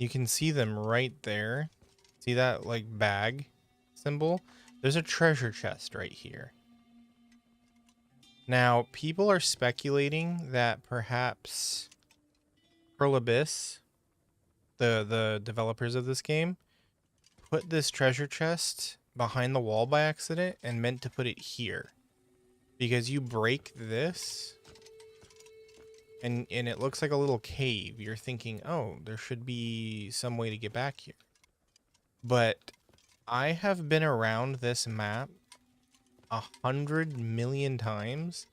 You can see them right there. See that like bag symbol? There's a treasure chest right here. Now, people are speculating that perhaps Pearl Abyss, the developers of this game, put this treasure chest behind the wall by accident and meant to put it here. Because you break this and it looks like a little cave. You're thinking, oh, there should be some way to get back here. But I have been around this map 100 million times.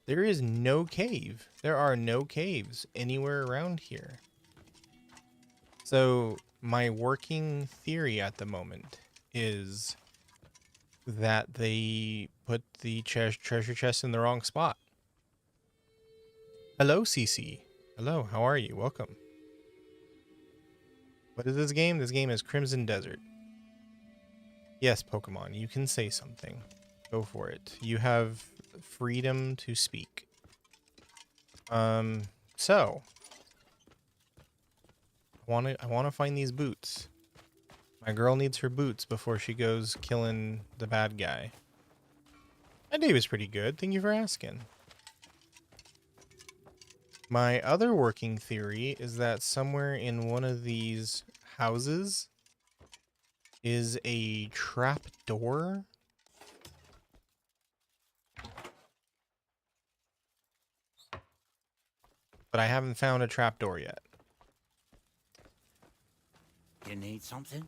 There is no cave. There are no caves anywhere around here. So my working theory at the moment is that they put the treasure chest in the wrong spot. Hello, CC. Hello, how are you? Welcome. What is this game? This game is Crimson Desert. Yes, Pokemon, you can say something. Go for it. You have freedom to speak. So I want to find these boots. My girl needs her boots before she goes killing the bad guy. My day was pretty good. Thank you for asking. My other working theory is that somewhere in one of these houses is a trap door. But I haven't found a trap door yet. You need something?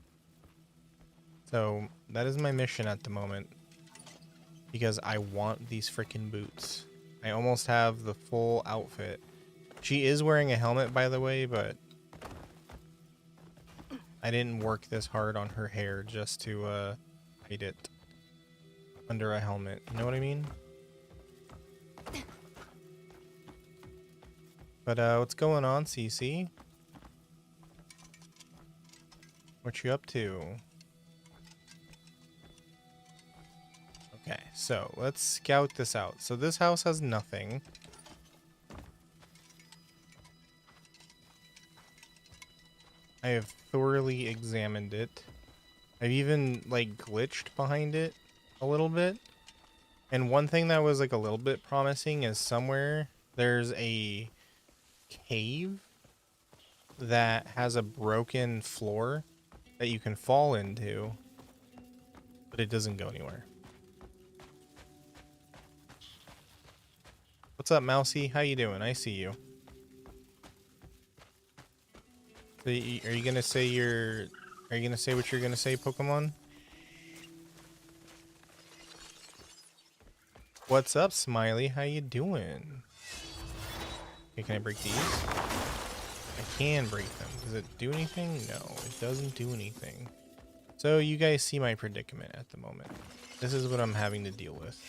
So that is my mission at the moment. Because I want these freaking boots. I almost have the full outfit. She is wearing a helmet, by the way, but I didn't work this hard on her hair just to hide it under a helmet. You know what I mean? But what's going on, CC? What you up to? Okay, so let's scout this out. So this house has nothing. I have thoroughly examined it. I've even like glitched behind it a little bit. And one thing that was like a little bit promising is somewhere there's a cave that has a broken floor that you can fall into, but it doesn't go anywhere. What's up, Mousy? How you doing? I see you. So are you gonna say are you gonna say what you're gonna say, Pokemon? What's up, Smiley? How you doing? Okay, can I break these? I can break them. Does it do anything? No, it doesn't do anything. So you guys see my predicament at the moment. This is what I'm having to deal with.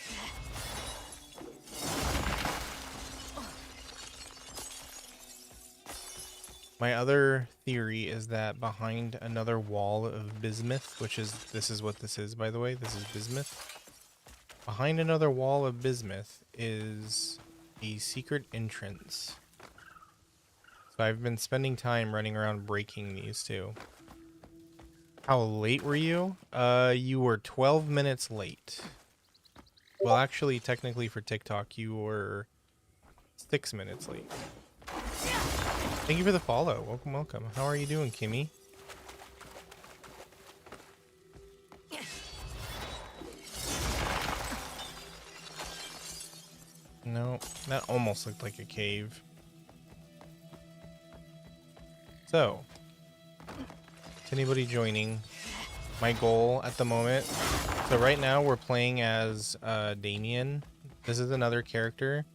My other theory is that behind another wall of bismuth, this is what this is, by the way, this is bismuth. Behind another wall of bismuth is a secret entrance. So I've been spending time running around breaking these too. How late were you? You were 12 minutes late. Well, actually, technically for TikTok, you were 6 minutes late. Thank you for the follow. Welcome, welcome. How are you doing, Kimmy? No, that almost looked like a cave. So, is anybody joining? My goal at the moment. So right now we're playing as Damien. This is another character.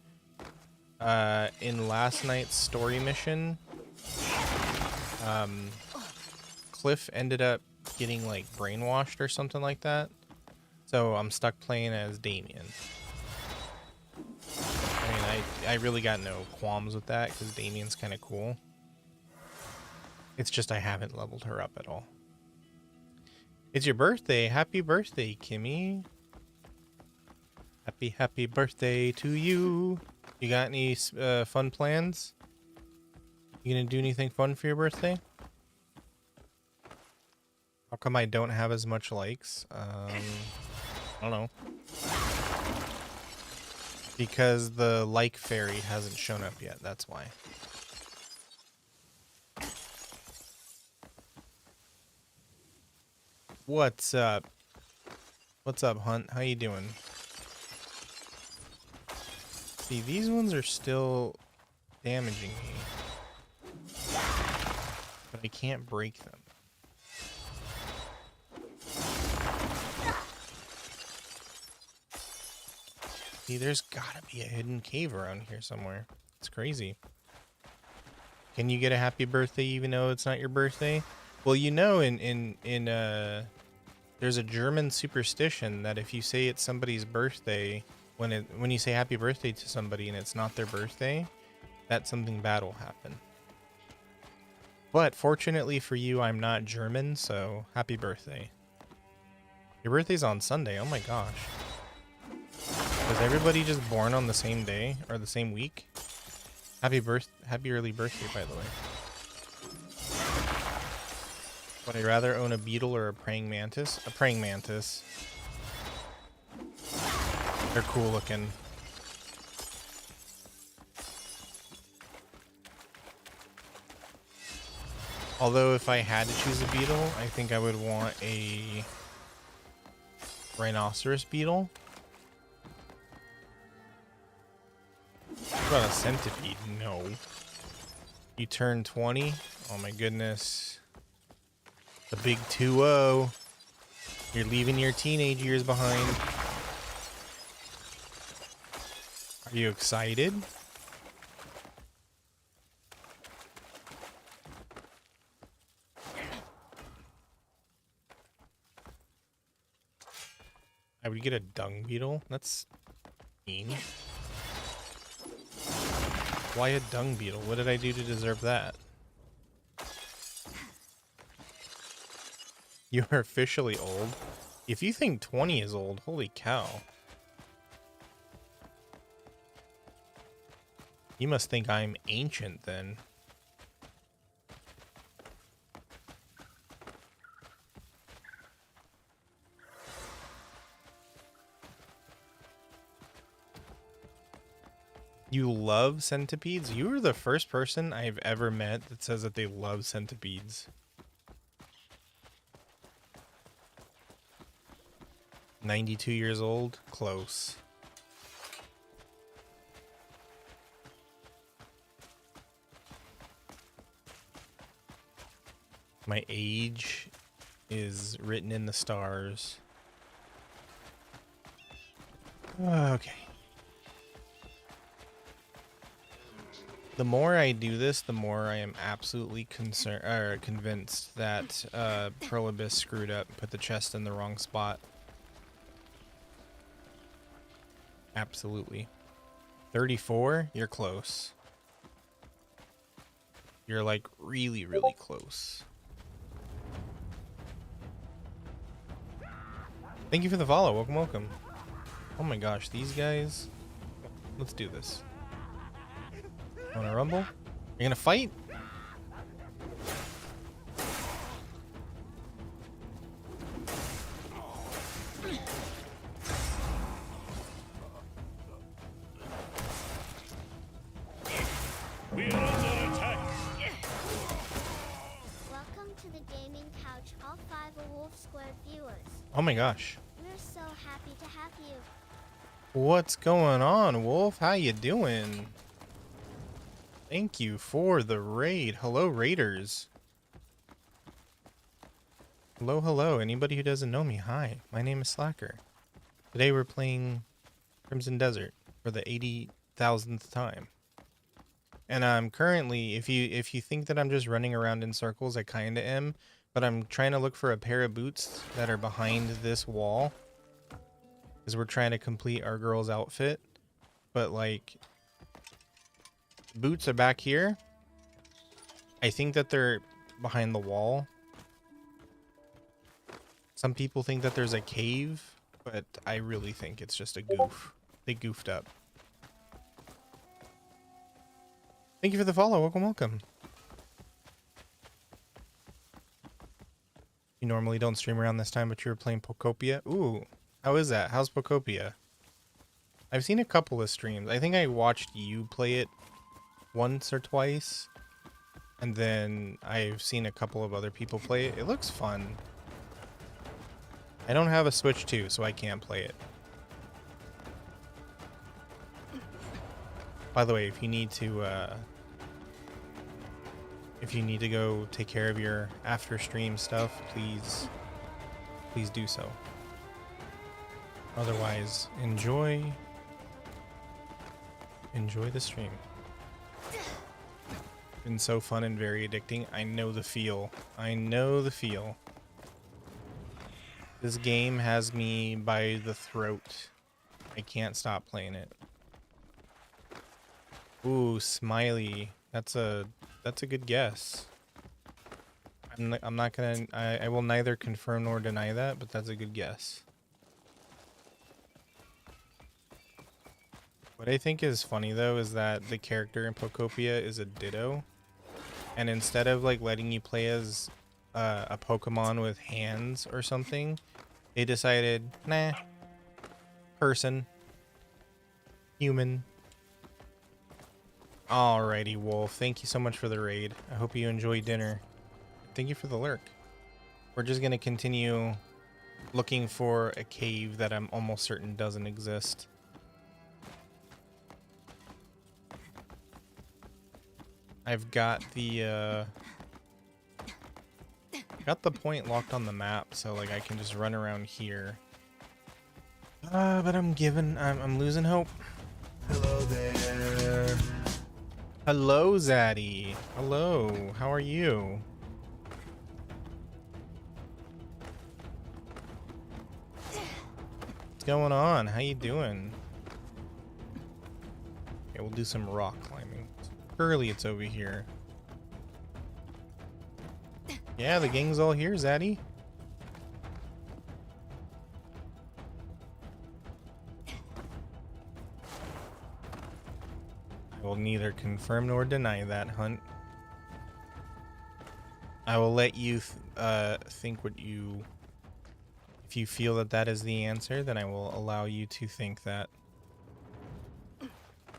In last night's story mission, Cliff ended up getting like brainwashed or something like that. So I'm stuck playing as Damien. I mean, I really got no qualms with that because Damien's kind of cool. It's just I haven't leveled her up at all. It's your birthday. Happy birthday, Kimmy. Happy birthday to you. You got any fun plans? You gonna do anything fun for your birthday? How come I don't have as much likes? I don't know. Because the like fairy hasn't shown up yet, that's why. What's up? What's up, Hunt? How you doing? See, these ones are still damaging me. But I can't break them. See, there's gotta be a hidden cave around here somewhere. It's crazy. Can you get a happy birthday even though it's not your birthday? Well, you know, there's a German superstition that if you say it's somebody's birthday, when you say happy birthday to somebody and it's not their birthday, that something bad will happen. But fortunately for you, I'm not German, so happy birthday. Your birthday's on Sunday. Oh my gosh. Was everybody just born on the same day or the same week? Happy early birthday, by the way. Would I rather own a beetle or a praying mantis? A praying mantis. They're cool looking. Although if I had to choose a beetle, I think I would want a rhinoceros beetle. What about a centipede? No. You turn 20? Oh my goodness. The big 2-0. You're leaving your teenage years behind. Are you excited? I would get a dung beetle. That's mean. Why a dung beetle? What did I do to deserve that? You are officially old. If you think 20 is old, holy cow. You must think I'm ancient then. You love centipedes? You are the first person I've ever met that says that they love centipedes. 92 years old? Close. My age is written in the stars. Okay. The more I do this, the more I am absolutely convinced that Prolibus screwed up, put the chest in the wrong spot. Absolutely. 34? You're close. You're like really, really close. Thank you for the follow. Welcome, welcome. Oh my gosh, these guys. Let's do this. Wanna rumble? You're gonna fight? We are under attack. Welcome to the gaming couch, all 5 of Wolf Square viewers. Oh my gosh. We're so happy to have you. What's going on, Wolf? How you doing? Thank you for the raid. Hello, raiders. Hello, hello. Anybody who doesn't know me, hi. My name is Slacker. Today we're playing Crimson Desert for the 80,000th time. And I'm currently, if you think that I'm just running around in circles, I kinda am. But I'm trying to look for a pair of boots that are behind this wall. Because we're trying to complete our girl's outfit. But like, boots are back here. I think that they're behind the wall. Some people think that there's a cave, but I really think it's just a goof. They goofed up. Thank you for the follow. Welcome, welcome. You normally don't stream around this time, but you were playing Pokopia. Ooh, how is that? How's Pokopia? I've seen a couple of streams. I think I watched you play it once or twice. And then I've seen a couple of other people play it. It looks fun. I don't have a Switch 2, so I can't play it. By the way, if you need to go take care of your after stream stuff, please do so. Otherwise, enjoy the stream. Been so fun and very addicting. I know the feel. I know the feel. This game has me by the throat. I can't stop playing it. Ooh, Smiley. That's a good guess. I'm not gonna. I will neither confirm nor deny that, but that's a good guess. What I think is funny though is that the character in Pokopia is a Ditto, and instead of like letting you play as a Pokemon with hands or something, they decided, nah, person, human. Alrighty, Wolf. Thank you so much for the raid. I hope you enjoy dinner. Thank you for the lurk. We're just gonna continue looking for a cave that I'm almost certain doesn't exist. I've got the point locked on the map, so like I can just run around here. But I'm losing hope. Hello there. Hello, Zaddy. Hello. How are you? What's going on? How you doing? Okay, we'll do some rock climbing. Surely it's over here. Yeah, the gang's all here, Zaddy. I will neither confirm nor deny that, Hunt. I will let you think what you... If you feel that that is the answer, then I will allow you to think that.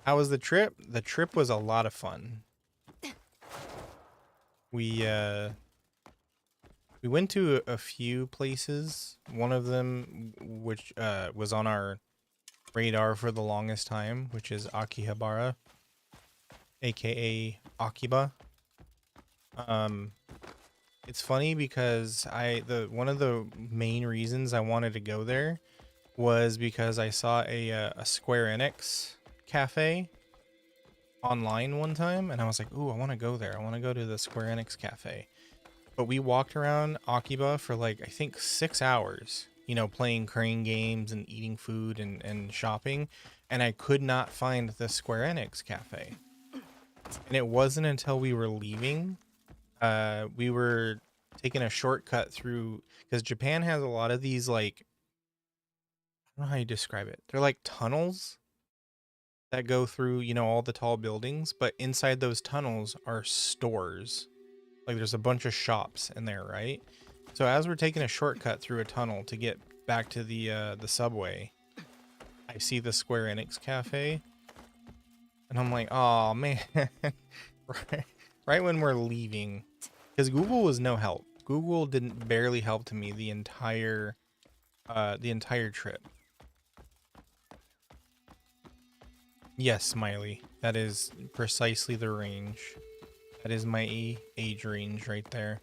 How was the trip? The trip was a lot of fun. We went to a few places. One of them, which was on our radar for the longest time, which is Akihabara, aka Akiba. It's funny because one of the main reasons I wanted to go there was because I saw a Square Enix cafe online one time, and I was like, ooh, I want to go there. I want to go to the Square Enix cafe. But we walked around Akiba for like, I think 6 hours, you know, playing crane games and eating food and shopping, and I could not find the Square Enix cafe. And it wasn't until we were leaving, we were taking a shortcut through, because Japan has a lot of these, like, I don't know how you describe it. They're like tunnels that go through, you know, all the tall buildings, but inside those tunnels are stores. Like there's a bunch of shops in there, right? So as we're taking a shortcut through a tunnel to get back to the subway, I see the Square Enix cafe, and I'm like, oh man, right when we're leaving, because Google was no help. Google didn't barely help to me the entire trip. Yes, Smiley, that is precisely the range. That is my age range right there.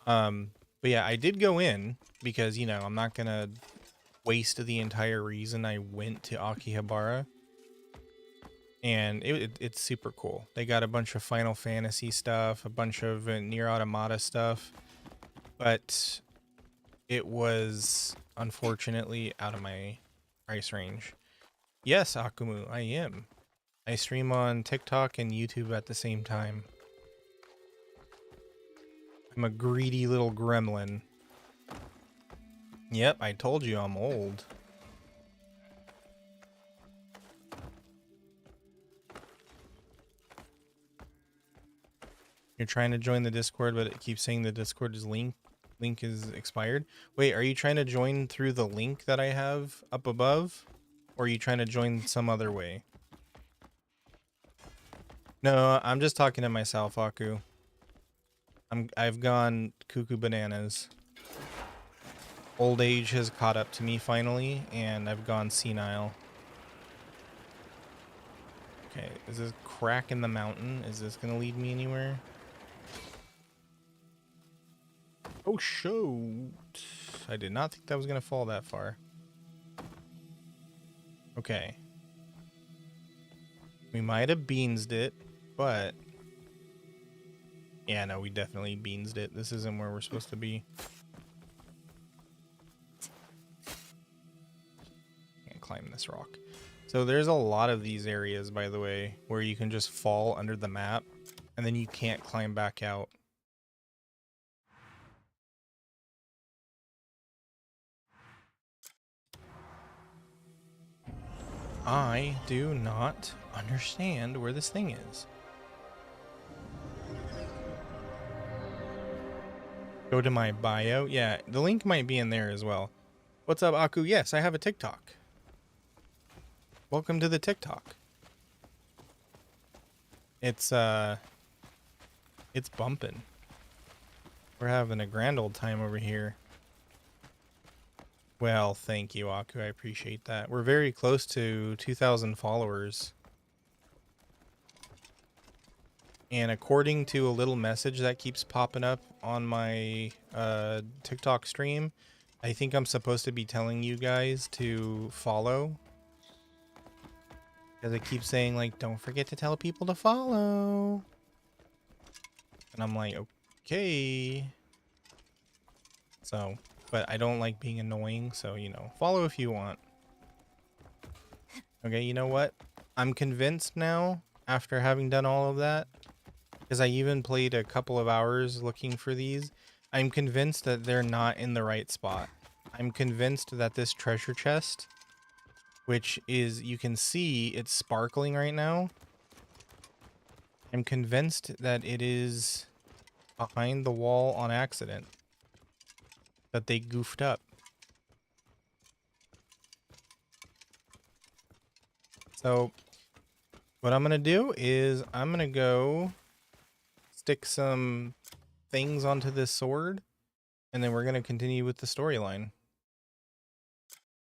But yeah, I did go in because, you know, I'm not gonna waste the entire reason I went to Akihabara. And it's super cool. They got a bunch of Final Fantasy stuff, a bunch of Nier Automata stuff, but it was unfortunately out of my price range. Yes, Akumu, I am. I stream on TikTok and YouTube at the same time. I'm a greedy little gremlin. Yep, I told you I'm old. You're trying to join the Discord, but it keeps saying the Discord is linked. link is expired. Wait, are you trying to join through the link that I have up above? Or are you trying to join some other way? No, I'm just talking to myself, Aku. I've gone cuckoo bananas. Old age has caught up to me finally, and I've gone senile. Okay, is this crack in the mountain? Is this gonna lead me anywhere? Oh shoot! I did not think that was gonna fall that far. Okay. We might have beansed it, but yeah, no, we definitely beansed it. This isn't where we're supposed to be. Can't climb this rock. So there's a lot of these areas, by the way, where you can just fall under the map and then you can't climb back out. I do not understand where this thing is. Go to my bio. Yeah, the link might be in there as well. What's up, Aku? Yes, I have a TikTok. Welcome to the TikTok. It's bumping. We're having a grand old time over here. Well, thank you, Aku. I appreciate that. We're very close to 2,000 followers. And according to a little message that keeps popping up on my TikTok stream, I think I'm supposed to be telling you guys to follow. Because it keeps saying, like, don't forget to tell people to follow. And I'm like, okay. So... but I don't like being annoying, so, you know, follow if you want. Okay, you know what? I'm convinced now, after having done all of that, because I even played a couple of hours looking for these, I'm convinced that they're not in the right spot. I'm convinced that this treasure chest, which is, you can see, it's sparkling right now. I'm convinced that it is behind the wall on accident. That they goofed up. So what I'm gonna do is I'm gonna go stick some things onto this sword, and then we're gonna continue with the storyline,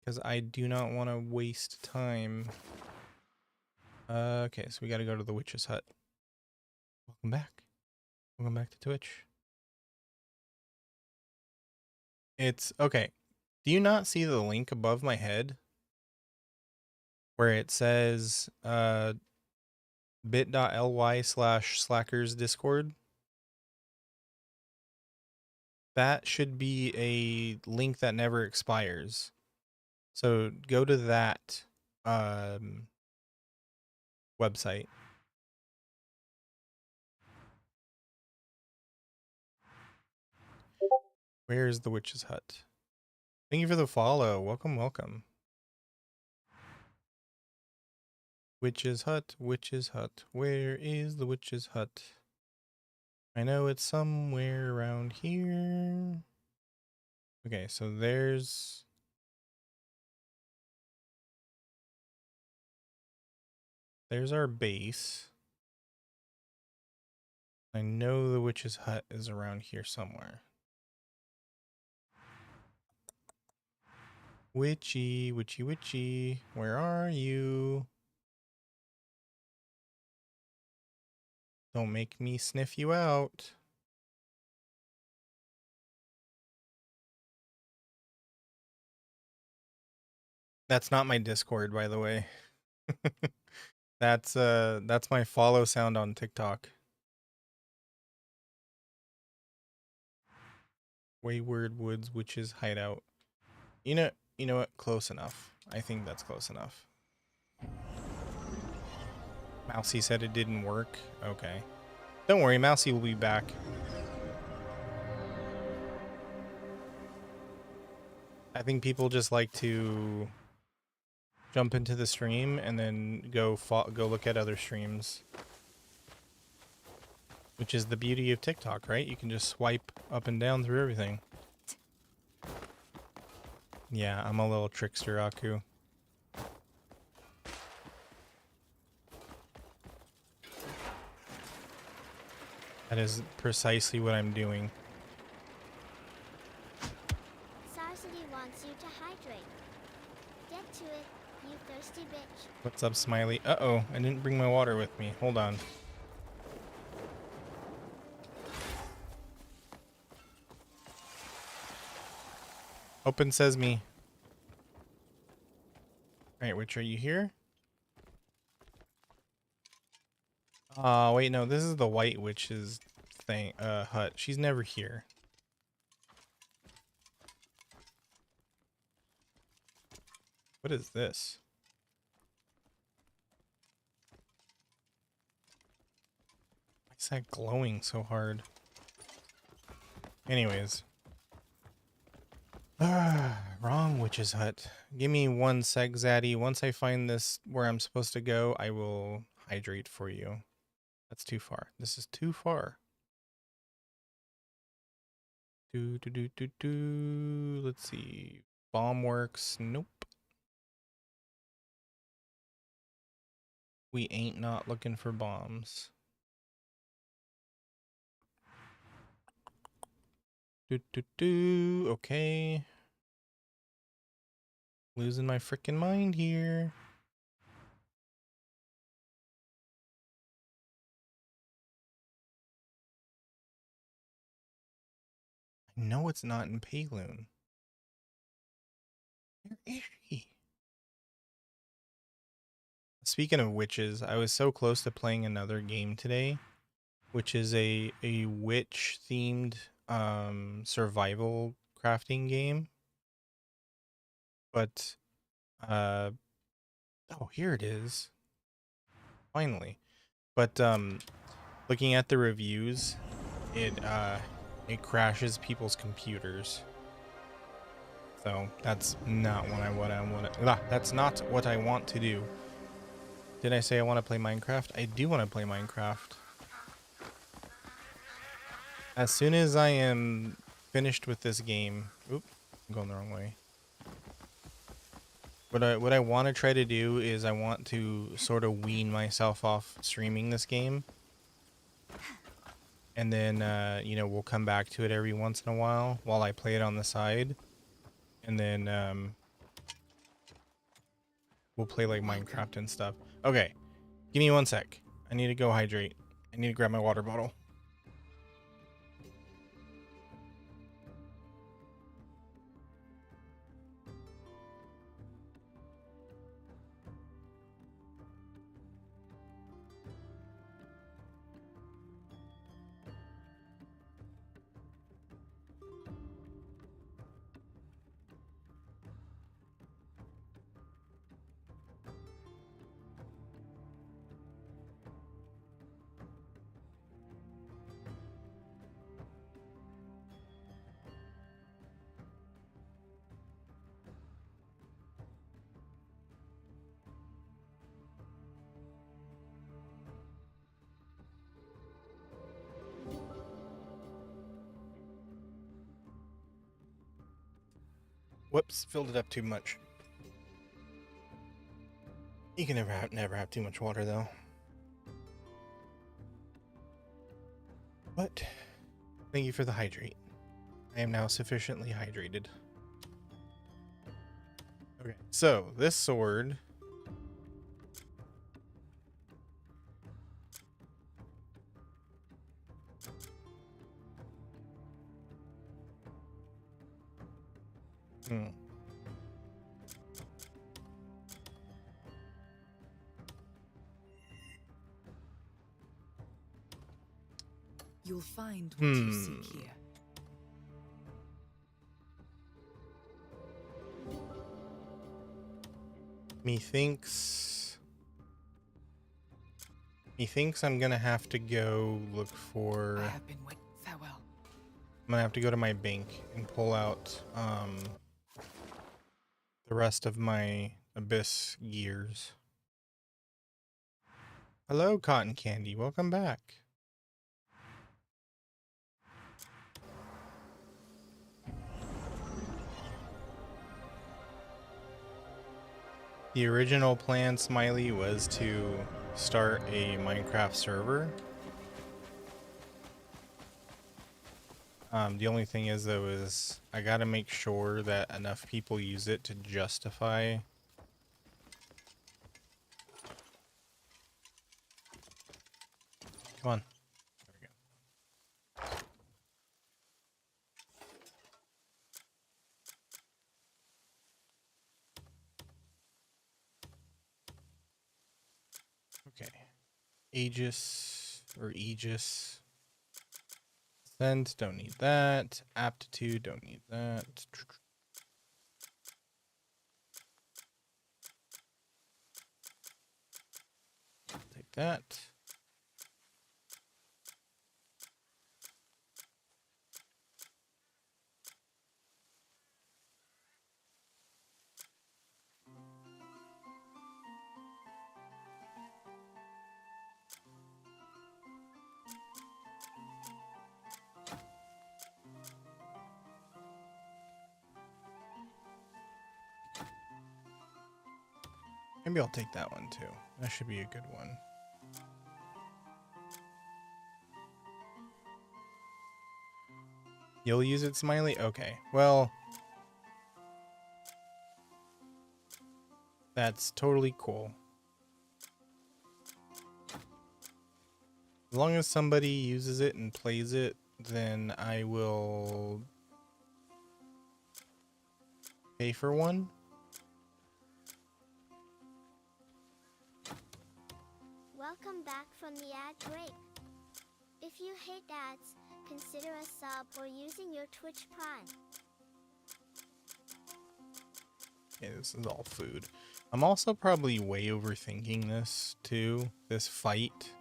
because I do not want to waste time. Okay, so we got to go to the witch's hut. Welcome back. Welcome back to Twitch. It's okay. Do you not see the link above my head where it says bit.ly/slackers discord? That should be a link that never expires. So go to that website. Where's the witch's hut? Thank you for the follow. Welcome, welcome. Witch's hut, witch's hut. Where is the witch's hut? I know it's somewhere around here. Okay, so there's our base. I know the witch's hut is around here somewhere. Witchy, witchy, witchy, where are you? Don't make me sniff you out. That's not my Discord, by the way. That's my follow sound on TikTok. Wayward Woods Witch's Hideout. You know what? Close enough. I think that's close enough. Mousy said it didn't work. Okay. Don't worry, Mousy will be back. I think people just like to jump into the stream and then go look at other streams. Which is the beauty of TikTok, right? You can just swipe up and down through everything. Yeah, I'm a little trickster, Aku. That is precisely what I'm doing. Sarcity wants you to hydrate. Get to it, you thirsty bitch. What's up, Smiley? Uh-oh, I didn't bring my water with me. Hold on. Open sesame. Alright, Witch, are you here? Wait, no, this is the White Witch's thing, hut. She's never here. What is this? Why is that glowing so hard? Anyways. Wrong Witch's hut. Give me one sec, Zaddy. Once I find this where I'm supposed to go, I will hydrate for you. That's too far. This is too far. Let's see. Bomb works. Nope. We ain't not looking for bombs. Okay. Losing my freaking mind here. I know it's not in Payloon. Where is she? Speaking of witches, I was so close to playing another game today, which is a witch themed survival crafting game. But oh, here it is. Finally. But looking at the reviews, it crashes people's computers. So that's not what I want to. That's not what I want to do. Did I say I want to play Minecraft? I do want to play Minecraft. As soon as I am finished with this game, oop, I'm going the wrong way. What I want to try to do is I want to sort of wean myself off streaming this game. And then, you know, we'll come back to it every once in a while I play it on the side. And then, we'll play like Minecraft and stuff. Okay, give me one sec. I need to go hydrate. I need to grab my water bottle. Whoops, filled it up too much. You can never have too much water though. But thank you for the hydrate. I am now sufficiently hydrated. Okay, so this sword You'll find what you seek here. Methinks I'm gonna have to go look for. I have been waiting. Farewell. I'm gonna have to go to my bank and pull out the rest of my Abyss gears. Hello, Cotton Candy. Welcome back. The original plan, Smiley, was to start a Minecraft server. The only thing is, though, is I gotta make sure that enough people use it to justify. Come on. There we go. Okay. Aegis or Aegis. Send, don't need that. Aptitude, don't need that. Take that. Maybe I'll take that one too. That should be a good one. You'll use it, Smiley? Okay. Well, that's totally cool. As long as somebody uses it and plays it, then I will pay for one. Welcome back from the ad break. If you hate ads, consider a sub or using your Twitch Prime. Yeah, this is all food. I'm also probably way overthinking this too, this fight.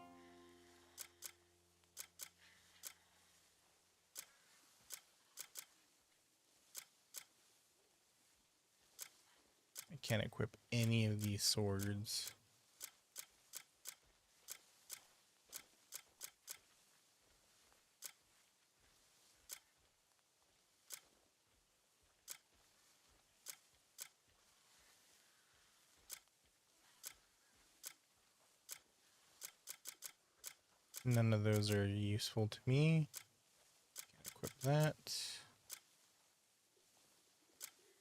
I can't equip any of these swords. None of those are useful to me. Can't equip that.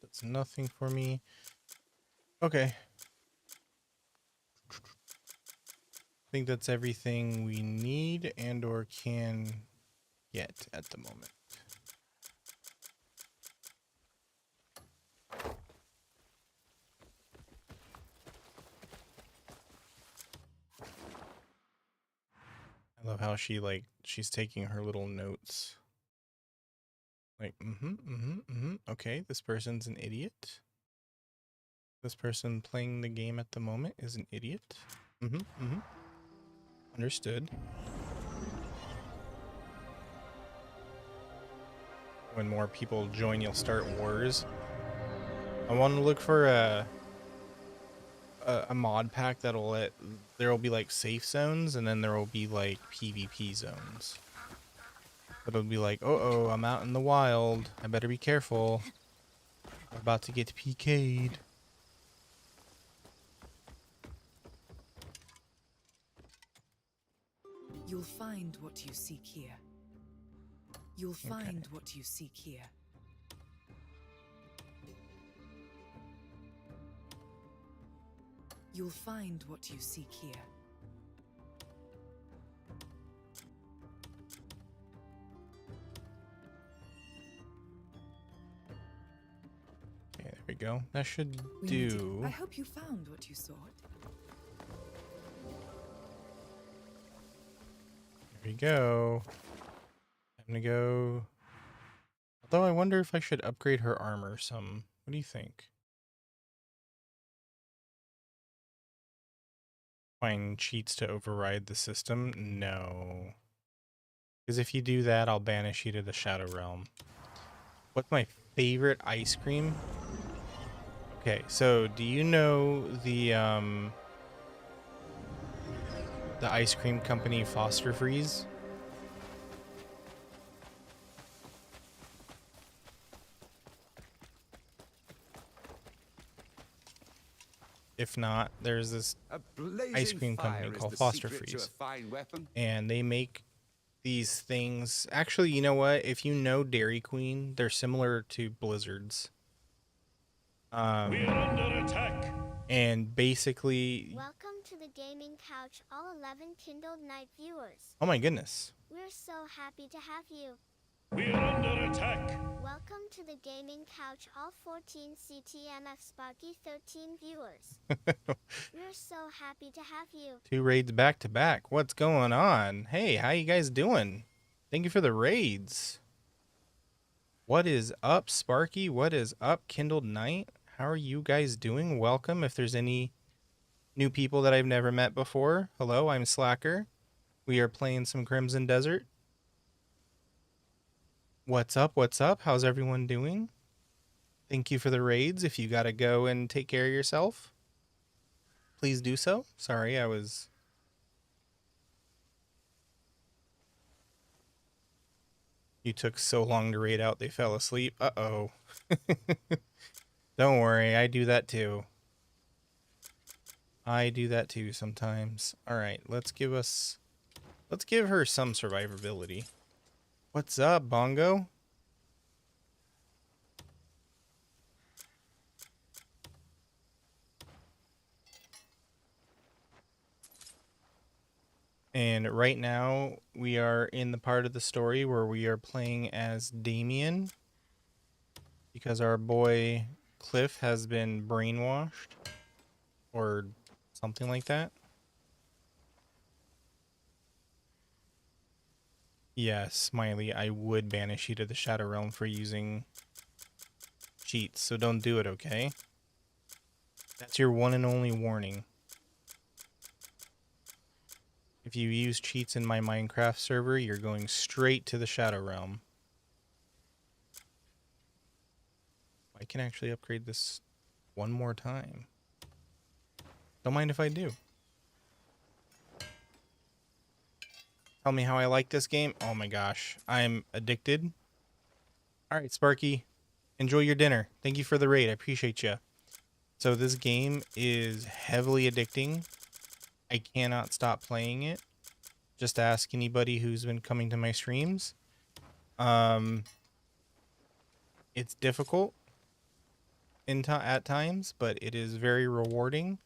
That's nothing for me. Okay. I think that's everything we need and or can get at the moment. I love how she's taking her little notes. Like, okay, this person's an idiot. This person playing the game at the moment is an idiot. Understood. When more people join, you'll start wars. I want to look for a mod pack that'll let there'll be like safe zones and then there will be like PvP zones. But it'll be like, oh, I'm out in the wild. I better be careful. I'm about to get PK'd. You'll find what you seek here. You'll find what you seek here. You'll find what you seek here. Okay, there we go. That should We need to- do. I hope you found what you sought. There we go. Time to go. Although I wonder if I should upgrade her armor some. What do you think? Find cheats to override the system? No. Because if you do that, I'll banish you to the Shadow Realm. What's my favorite ice cream? Okay, so do you know the ice cream company Foster Freeze? If not, there's this A blazing ice cream company fire is called the Foster secret to Freeze. a fine weapon. And they make these things. Actually, you know what? If you know Dairy Queen, they're similar to Blizzards. We are under attack. And basically, Welcome to the gaming couch, all 11 Kindled Night viewers. oh my goodness. We're so happy to have you. We are under attack. Welcome to the gaming couch, all 14 CTMF Sparky 13 viewers. We're so happy to have you. 2 raids back to back. What's going on? Hey, how you guys doing? Thank you for the raids. What is up, Sparky? What is up, Kindled Night? How are you guys doing? Welcome. If there's any new people that I've never met before, hello, I'm Slacker. We are playing some Crimson Desert. What's up? What's up? How's everyone doing? Thank you for the raids. If you gotta go and take care of yourself, please do so. Sorry, You took so long to raid out, they fell asleep. Uh-oh. Don't worry, I do that too. I do that too sometimes. Alright, let's give her some survivability. What's up, Bongo? And right now, we are in the part of the story where we are playing as Damien. Because our boy Cliff has been brainwashed. Or something like that. Yes, Smiley, I would banish you to the Shadow Realm for using cheats, so don't do it, okay? That's your one and only warning. If you use cheats in my Minecraft server, you're going straight to the Shadow Realm. I can actually upgrade this one more time. Don't mind if I do. Tell me how I like this game. Oh my gosh, I'm addicted. All right, Sparky, enjoy your dinner. Thank you for the raid. I appreciate you. So this game is heavily addicting. I cannot stop playing it. Just ask anybody who's been coming to my streams. It's difficult at times, but it is very rewarding.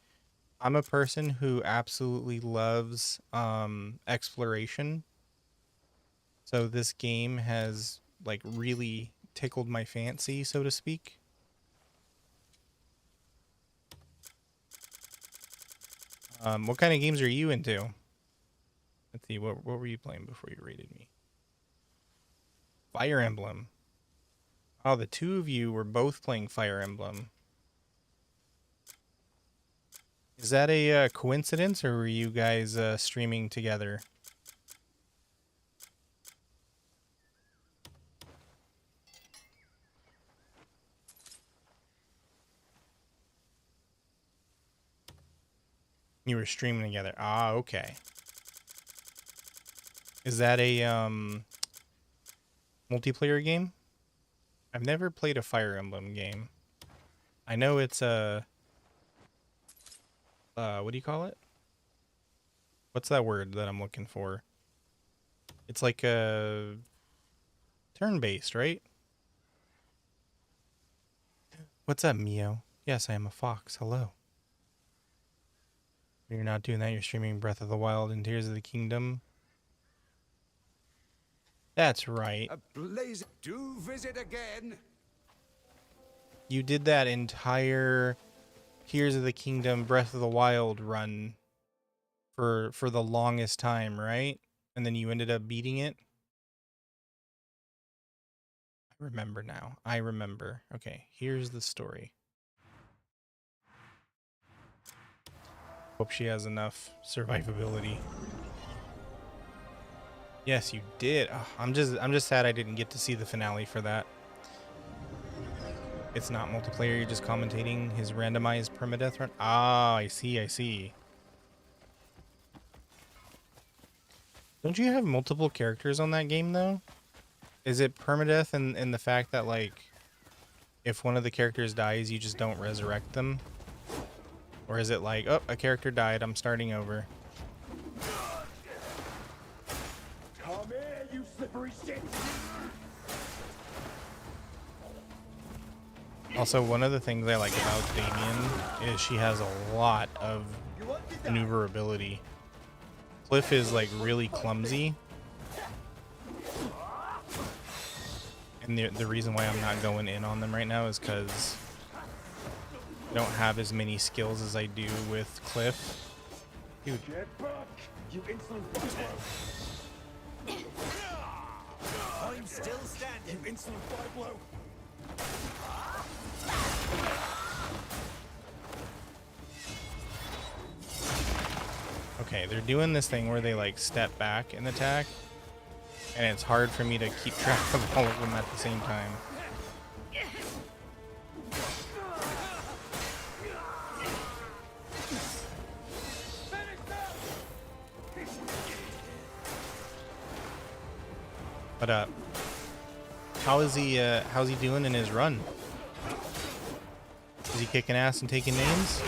I'm a person who absolutely loves exploration. So this game has like really tickled my fancy, so to speak. What kind of games are you into? Let's see, what were you playing before you raided me? Fire Emblem. Oh, the two of you were both playing Fire Emblem. Is that a coincidence, or were you guys streaming together? You were streaming together. Ah, okay. Is that a multiplayer game? I've never played a Fire Emblem game. I know it's a what do you call it? What's that word that I'm looking for? It's like a turn-based, right? What's up, Mio? Yes, I am a fox. Hello. You're not doing that. You're streaming Breath of the Wild and Tears of the Kingdom. That's right. A blaze. Do visit again. You did that entire Tears of the Kingdom Breath of the Wild run for the longest time, right? And then you ended up beating it. I remember now. I remember. Okay, here's the story. Hope she has enough survivability. Yes, you did. Oh, I'm just sad I didn't get to see the finale for that. It's not multiplayer, you're just commentating his randomized permadeath run. Ah, I see, I see. Don't you have multiple characters on that game though? Is it permadeath and the fact that like if one of the characters dies you just don't resurrect them? Or is it like, oh, a character died, I'm starting over? Come here, you slippery shit! Also, one of the things I like about Damien is she has a lot of maneuverability. Cliff is like really clumsy. And the reason why I'm not going in on them right now is because I don't have as many skills as I do with Cliff. Dude. Get back, you insolent bastard! I'm still standing, you insolent blow. Okay, they're doing this thing where they like step back and attack, and it's hard for me to keep track of all of them at the same time. But how's he doing in his run? Is he kicking ass and taking names?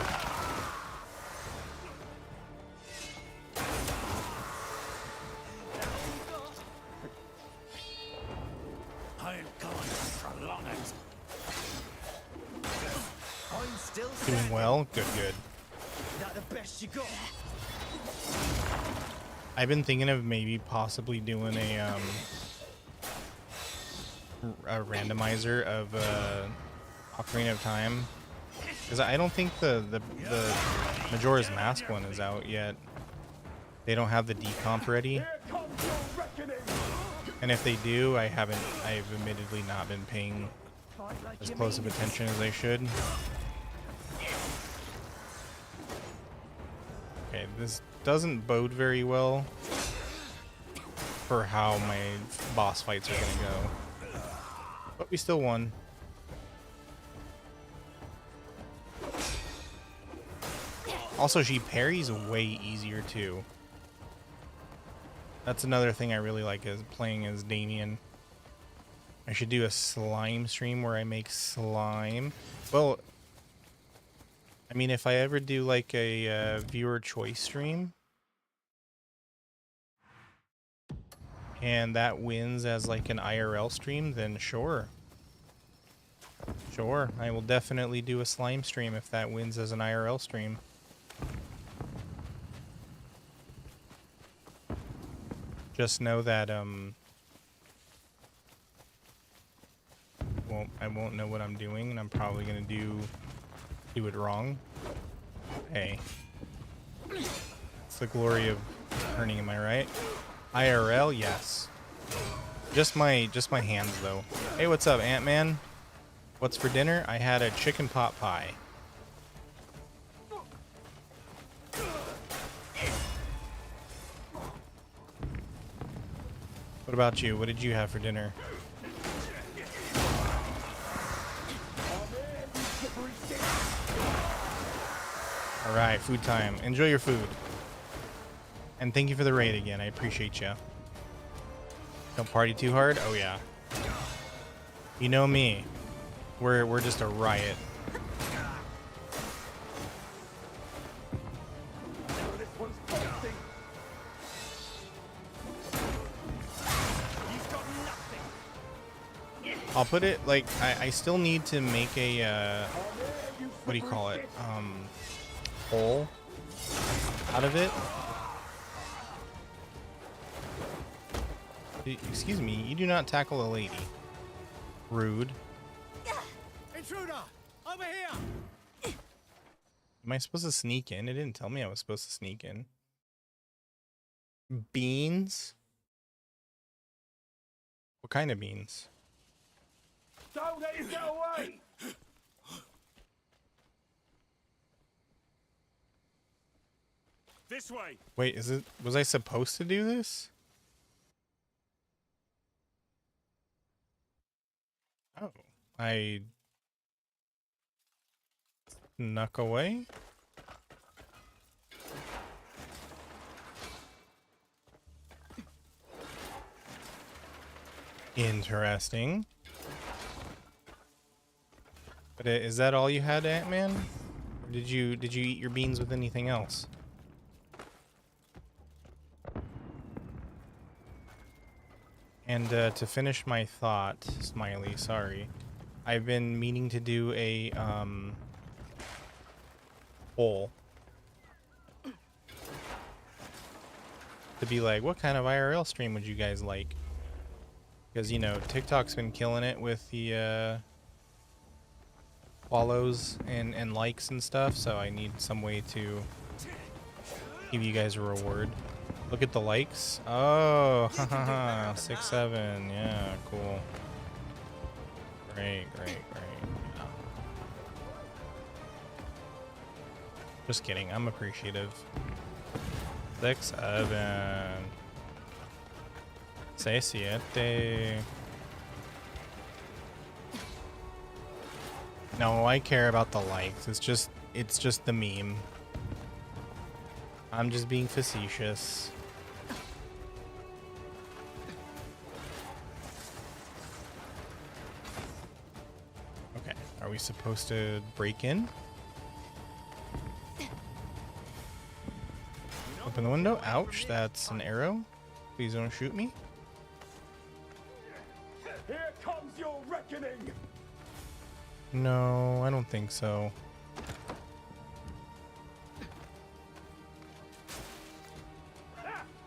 I ain't going to prolong it. I'm still Doing well? Good, good. That the best you got? I've been thinking of maybe possibly doing a randomizer of Ocarina of Time, because I don't think the Majora's Mask one is out yet. They don't have the decomp ready, and if they do, I've admittedly not been paying as close of attention as I should. Okay, this doesn't bode very well for how my boss fights are gonna go. But we still won. Also, she parries way easier too. That's another thing I really like is playing as Damien. I should do a slime stream where I make slime. Well, I mean, if I ever do like a viewer choice stream, and that wins as like an IRL stream, then sure. Sure, I will definitely do a slime stream if that wins as an IRL stream. Just know that I won't know what I'm doing, and I'm probably gonna do it wrong. Hey, it's the glory of learning, am I right? IRL, yes. Just my hands though. Hey, what's up, Ant-Man? What's for dinner? I had a chicken pot pie. What about you? What did you have for dinner? All right, food time. Enjoy your food. And thank you for the raid again. I appreciate you. Don't party too hard? Oh yeah. You know me. We're just a riot. I'll put it like I still need to make a what do you call it? Hole out of it. Excuse me, you do not tackle a lady. Rude. Intruder! Over here! Am I supposed to sneak in? It didn't tell me I was supposed to sneak in. Beans? What kind of beans? Don't let him get away! This way! Wait, was I supposed to do this? Oh, I snuck away? Interesting. But is that all you had, Ant-Man? Did you eat your beans with anything else? And to finish my thought, Smiley, sorry. I've been meaning to do a poll. To be like, what kind of IRL stream would you guys like? Because, you know, TikTok's been killing it with the follows and likes and stuff, so I need some way to give you guys a reward. Look at the likes. Oh, haha, 6, 7. Yeah, cool. Great. Yeah. Just kidding. I'm appreciative. 6, 7. 6, 7. No, I care about the likes. It's just the meme. I'm just being facetious. Okay, are we supposed to break in? Open the window. Ouch, that's an arrow. Please don't shoot me. Here comes your reckoning. No, I don't think so.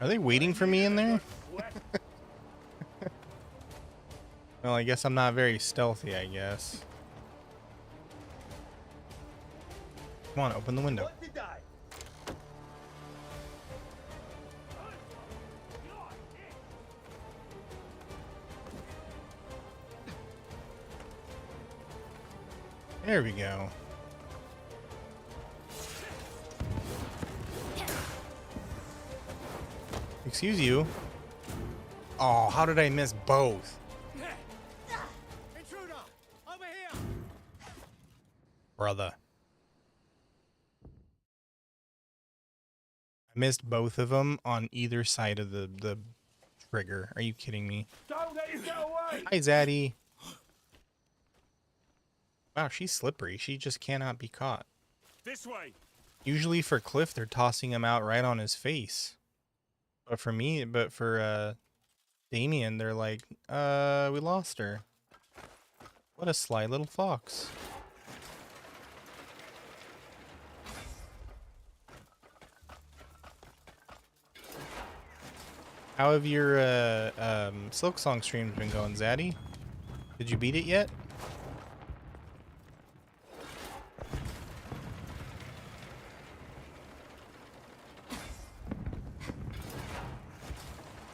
Are they waiting for me in there? Well, I guess I'm not very stealthy, I guess. Come on, open the window. What did I? There we go. Excuse you. Oh, how did I miss both? Intruder, over here. Brother. I missed both of them on either side of the trigger. Are you kidding me? Don't let him get away. Hi, Zaddy. Wow, she's slippery. She just cannot be caught. This way. Usually for Cliff, they're tossing him out right on his face. But for Damien, they're like, we lost her. What a sly little fox. How have your Silk Song streams been going, Zaddy? Did you beat it yet?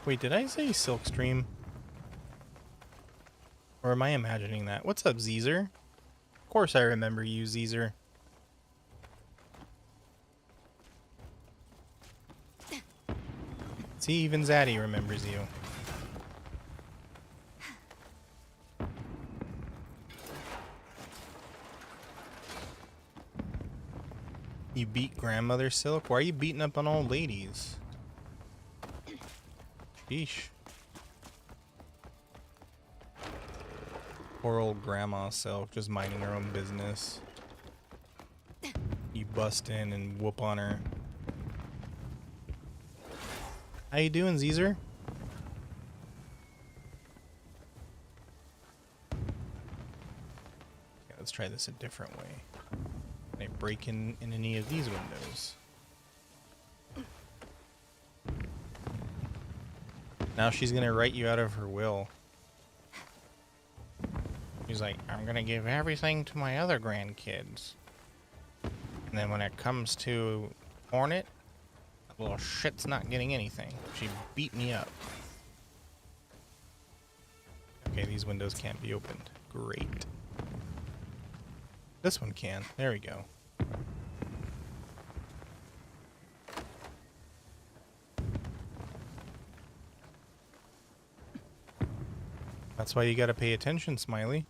Wait, did I say Silk Stream? Or am I imagining that? What's up, Zeezer? Of course I remember you, Zeezer. See, even Zaddy remembers you. You beat Grandmother Silk? Why are you beating up on old ladies? Sheesh. Poor old Grandma Silk, just minding her own business. You bust in and whoop on her. How you doing, Zeezer? Okay, let's try this a different way. Can I break in any of these windows? Now she's gonna write you out of her will. She's like, I'm gonna give everything to my other grandkids. And then when it comes to Hornet, that little shit's not getting anything. She beat me up. Okay, these windows can't be opened. Great. This one can. There we go. That's why you gotta pay attention, Smiley.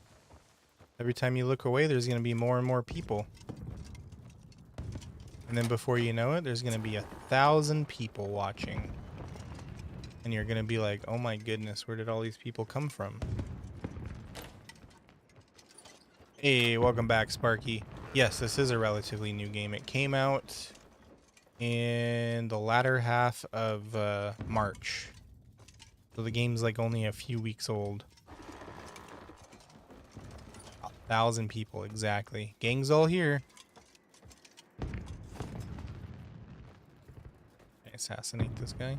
Every time you look away, there's gonna be more and more people. And then before you know it, there's gonna be 1,000 people watching. And you're gonna be like, oh my goodness, where did all these people come from? Hey, welcome back, Sparky. Yes, this is a relatively new game. It came out in the latter half of March. So the game's like only a few weeks old. 1,000 people, exactly. Gang's all here. Assassinate this guy.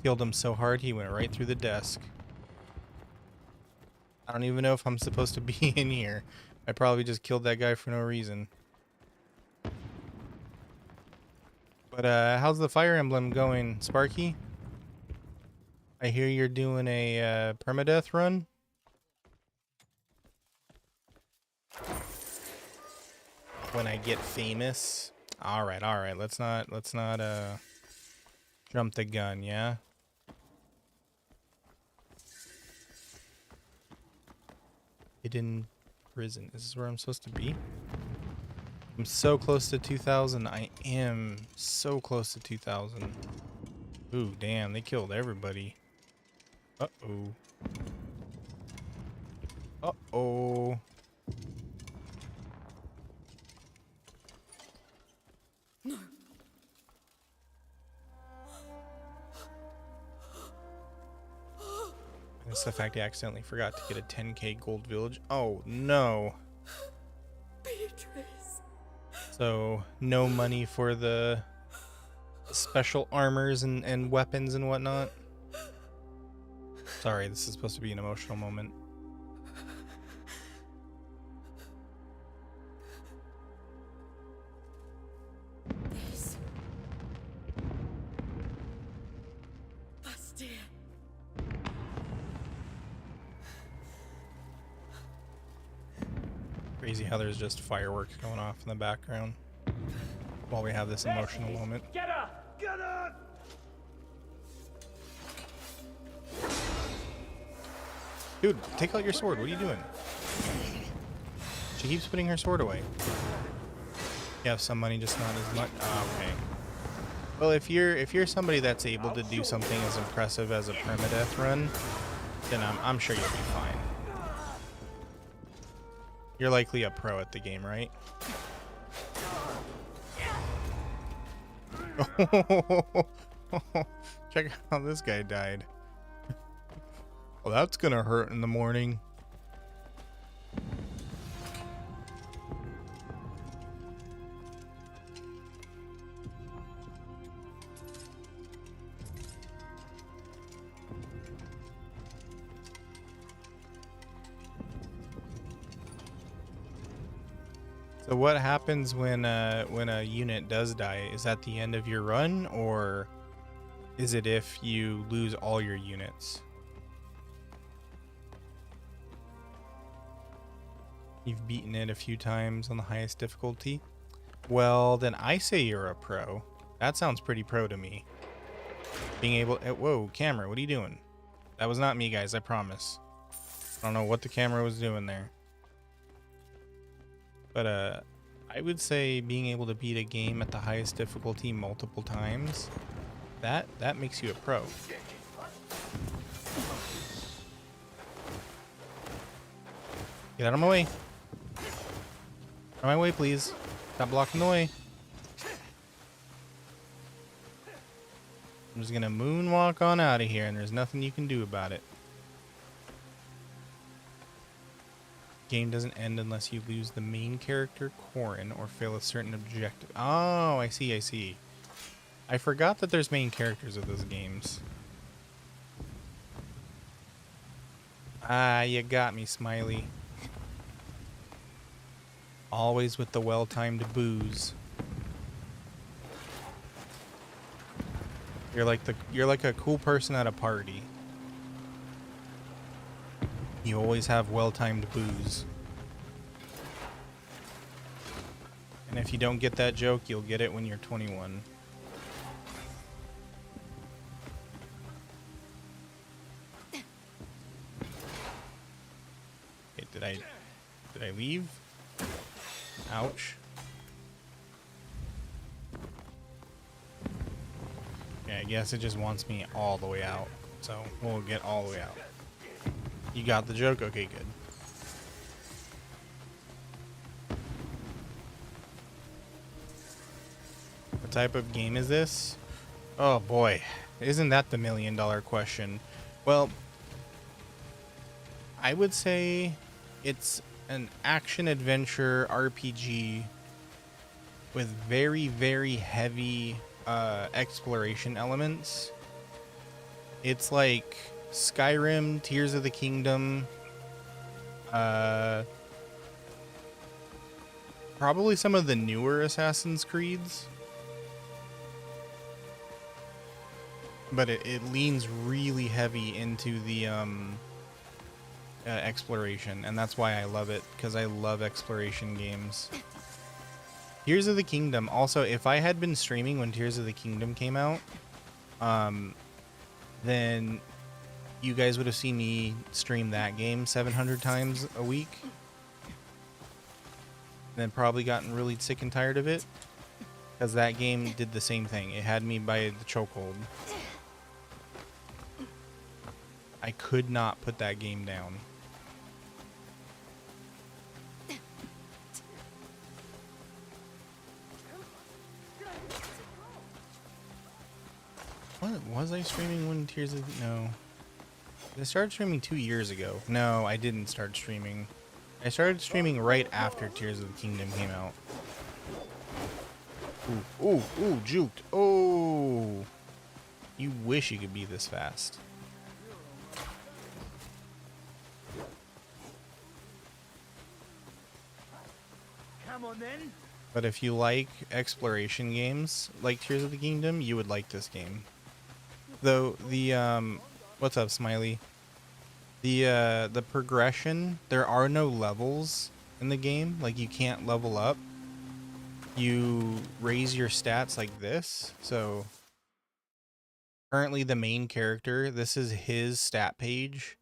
Killed him so hard he went right through the desk. I don't even know if I'm supposed to be in here. I probably just killed that guy for no reason. But how's the Fire Emblem going, Sparky? I hear you're doing a permadeath run. When I get famous. All right. Let's not jump the gun, yeah? Hidden prison. Is this where I'm supposed to be? I'm so close to 2,000. I am so close to 2,000. Ooh, damn, they killed everybody. Uh-oh. Uh-oh. No. It's the fact I accidentally forgot to get a 10k gold village. Oh, no. Beatrice. So, no money for the special armors and weapons and whatnot. Sorry, this is supposed to be an emotional moment. This. Bastia. Crazy how there's just fireworks going off in the background while we have this emotional moment. Get her! Get her! Dude, take out your sword. What are you doing? She keeps putting her sword away. You have some money, just not as much. Oh, okay. Well, if you're somebody that's able to do something as impressive as a permadeath run, then I'm sure you'll be fine. You're likely a pro at the game, right? Check out how this guy died. Well, that's gonna hurt in the morning. So what happens when a unit does die? Is that the end of your run, or is it if you lose all your units? You've beaten it a few times on the highest difficulty. Well, then I say you're a pro. That sounds pretty pro to me. Being able... whoa, camera, what are you doing? That was not me, guys, I promise. I don't know what the camera was doing there. But, I would say being able to beat a game at the highest difficulty multiple times, that makes you a pro. Get out of my way. Out of my way, please. Stop blocking the way. I'm just gonna moonwalk on out of here, and there's nothing you can do about it. Game doesn't end unless you lose the main character, Corin, or fail a certain objective. Oh, I see, I see. I forgot that there's main characters of those games. Ah, you got me, Smiley. Always with the well-timed booze. You're like a cool person at a party. You always have well-timed booze. And if you don't get that joke, you'll get it when you're 21. Okay, did I leave? Ouch. Yeah, I guess it just wants me all the way out. So we'll get all the way out. You got the joke? Okay, good. What type of game is this? Oh boy, isn't that the million-dollar question? Well, I would say it's an action-adventure RPG with very, very heavy exploration elements. It's like Skyrim, Tears of the Kingdom, probably some of the newer Assassin's Creeds. But it leans really heavy into the exploration, and that's why I love it, because I love exploration games. Tears of the Kingdom, also, if I had been streaming when Tears of the Kingdom came out, then you guys would have seen me stream that game 700 times a week. And then probably gotten really sick and tired of it, because that game did the same thing. It had me by the chokehold. I could not put that game down. What was I streaming when Tears of... No. I started streaming 2 years ago. No, I didn't start streaming. I started streaming right after Tears of the Kingdom came out. Ooh, ooh, ooh, juked. Oh! You wish you could be this fast. Come on then. But if you like exploration games like Tears of the Kingdom, you would like this game. Though the what's up, Smiley? The progression, there are no levels in the game. Like, you can't level up. You raise your stats like this. So currently the main character, this is his stat page.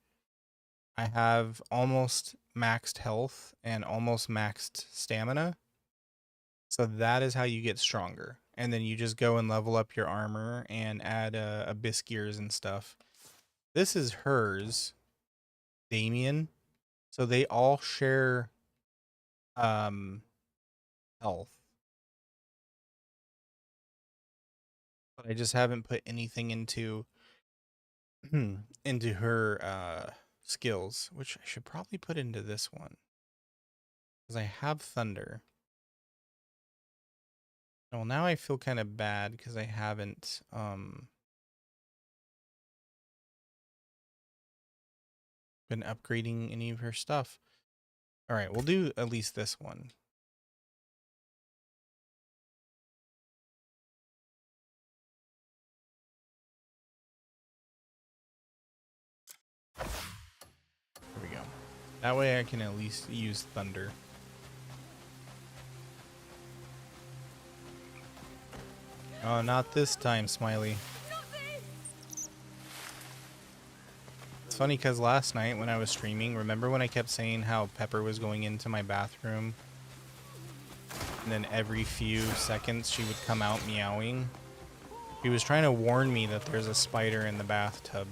I have almost maxed health and almost maxed stamina. So that is how you get stronger. And then you just go and level up your armor and add abyss gears and stuff. This is hers, Damien. So they all share health. But I just haven't put anything into into her skills, which I should probably put into this one, because I have thunder. Well, now I feel kind of bad because I haven't been upgrading any of her stuff. All right, we'll do at least this one. There we go. That way I can at least use thunder. Oh, not this time, Smiley. It's funny because last night when I was streaming, remember when I kept saying how Pepper was going into my bathroom? And then every few seconds she would come out meowing? She was trying to warn me that there's a spider in the bathtub.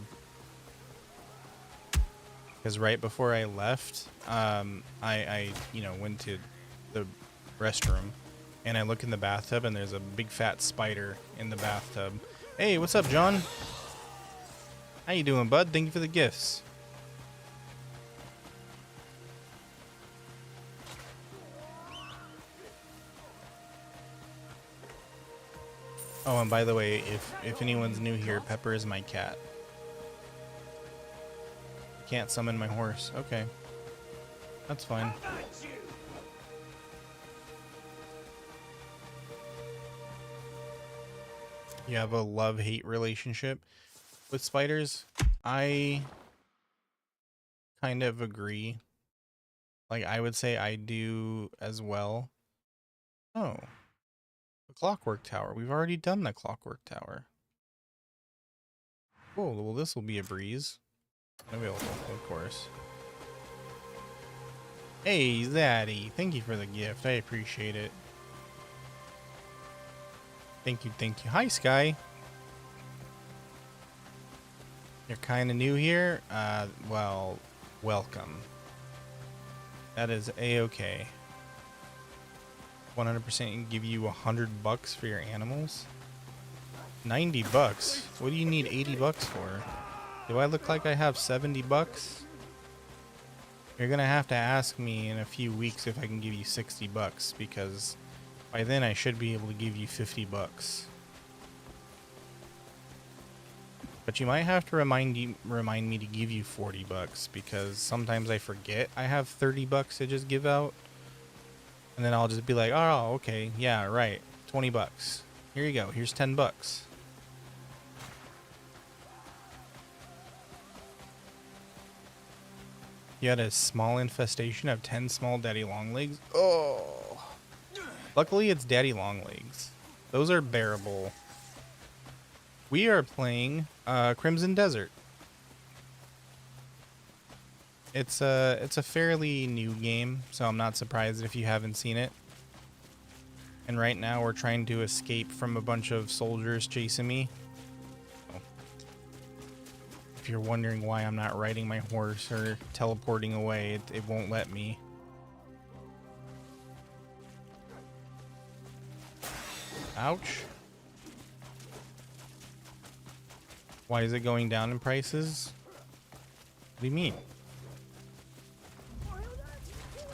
Because right before I left, I went to the restroom. And I look in the bathtub, and there's a big fat spider in the bathtub. Hey, what's up, John? How you doing, bud? Thank you for the gifts. Oh, and by the way, if anyone's new here, Pepper is my cat. Can't summon my horse. Okay. That's fine. You have a love-hate relationship with spiders? I kind of agree. Like, I would say I do as well. Oh. The Clockwork Tower. We've already done the Clockwork Tower. Cool. Well, this will be a breeze. Available, of course. Hey, Zaddy. Thank you for the gift. I appreciate it. Thank you, thank you. Hi, Sky. You're kind of new here? Well, welcome. That is a-okay. 100% give you $100 for your animals. $90. What do you need $80 for? Do I look like I have $70? You're gonna have to ask me in a few weeks if I can give you $60, because by then I should be able to give you $50. But you might have to remind me to give you $40, because sometimes I forget I have $30 to just give out. And then I'll just be like, oh, okay, yeah, right, $20. Here you go, here's $10. You had a small infestation of 10 small daddy longlegs. Oh. Luckily, it's daddy longlegs. Those are bearable. We are playing Crimson Desert. It's a fairly new game, so I'm not surprised if you haven't seen it. And right now we're trying to escape from a bunch of soldiers chasing me. If you're wondering why I'm not riding my horse or teleporting away, it won't let me. Ouch. Why is it going down in prices? What do you mean?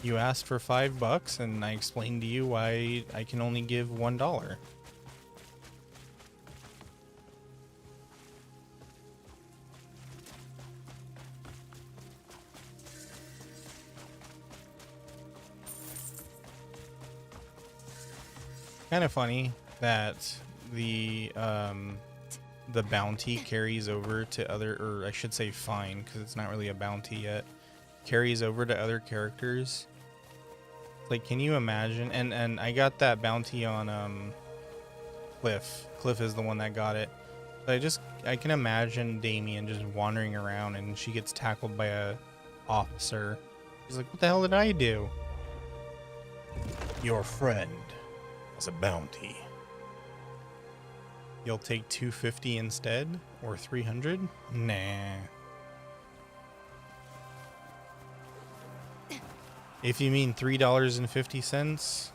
You asked for $5 and I explained to you why I can only give $1. Kind of funny that the bounty carries over to other, or I should say fine, because it's not really a bounty yet, carries over to other characters. Like, can you imagine? And I got that bounty on Cliff. Cliff is the one that got it. So I can imagine Damien just wandering around and she gets tackled by a officer. He's like, what the hell did I do? Your friend has a bounty. You'll take $250 instead, or $300? Nah. If you mean $3.50,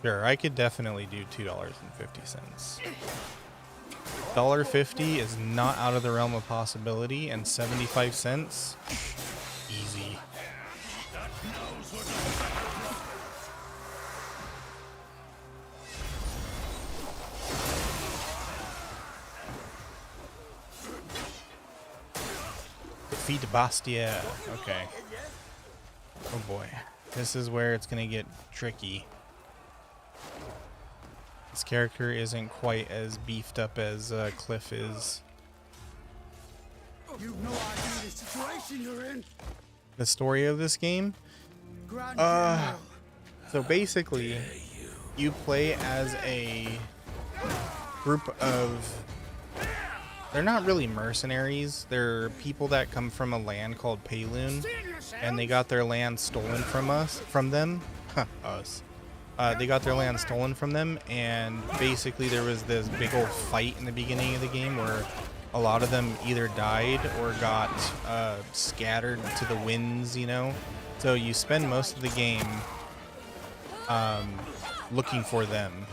sure, I could definitely do $2.50. $1.50 is not out of the realm of possibility, and 75 cents, easy. Defeat Bastia. Okay. Oh boy. This is where it's gonna get tricky. This character isn't quite as beefed up as Cliff is. You've no idea the situation you're in. The story of this game? So basically, you play as a group of... They're not really mercenaries. They're people that come from a land called Payloon, and they got their land stolen from them. Us. They got their land stolen from them, and basically there was this big old fight in the beginning of the game where a lot of them either died or got scattered to the winds, you know? So you spend most of the game looking for them.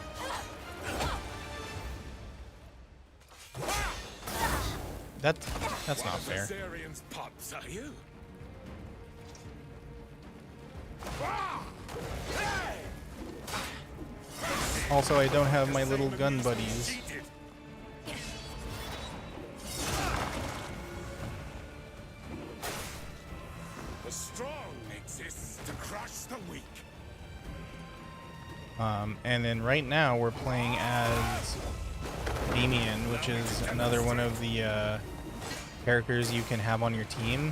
That's not fair. Pops, are you? Also, I don't have my little gun buddies. The strong exists to crush the weak. And then right now we're playing as Damien, which is another one of the characters you can have on your team,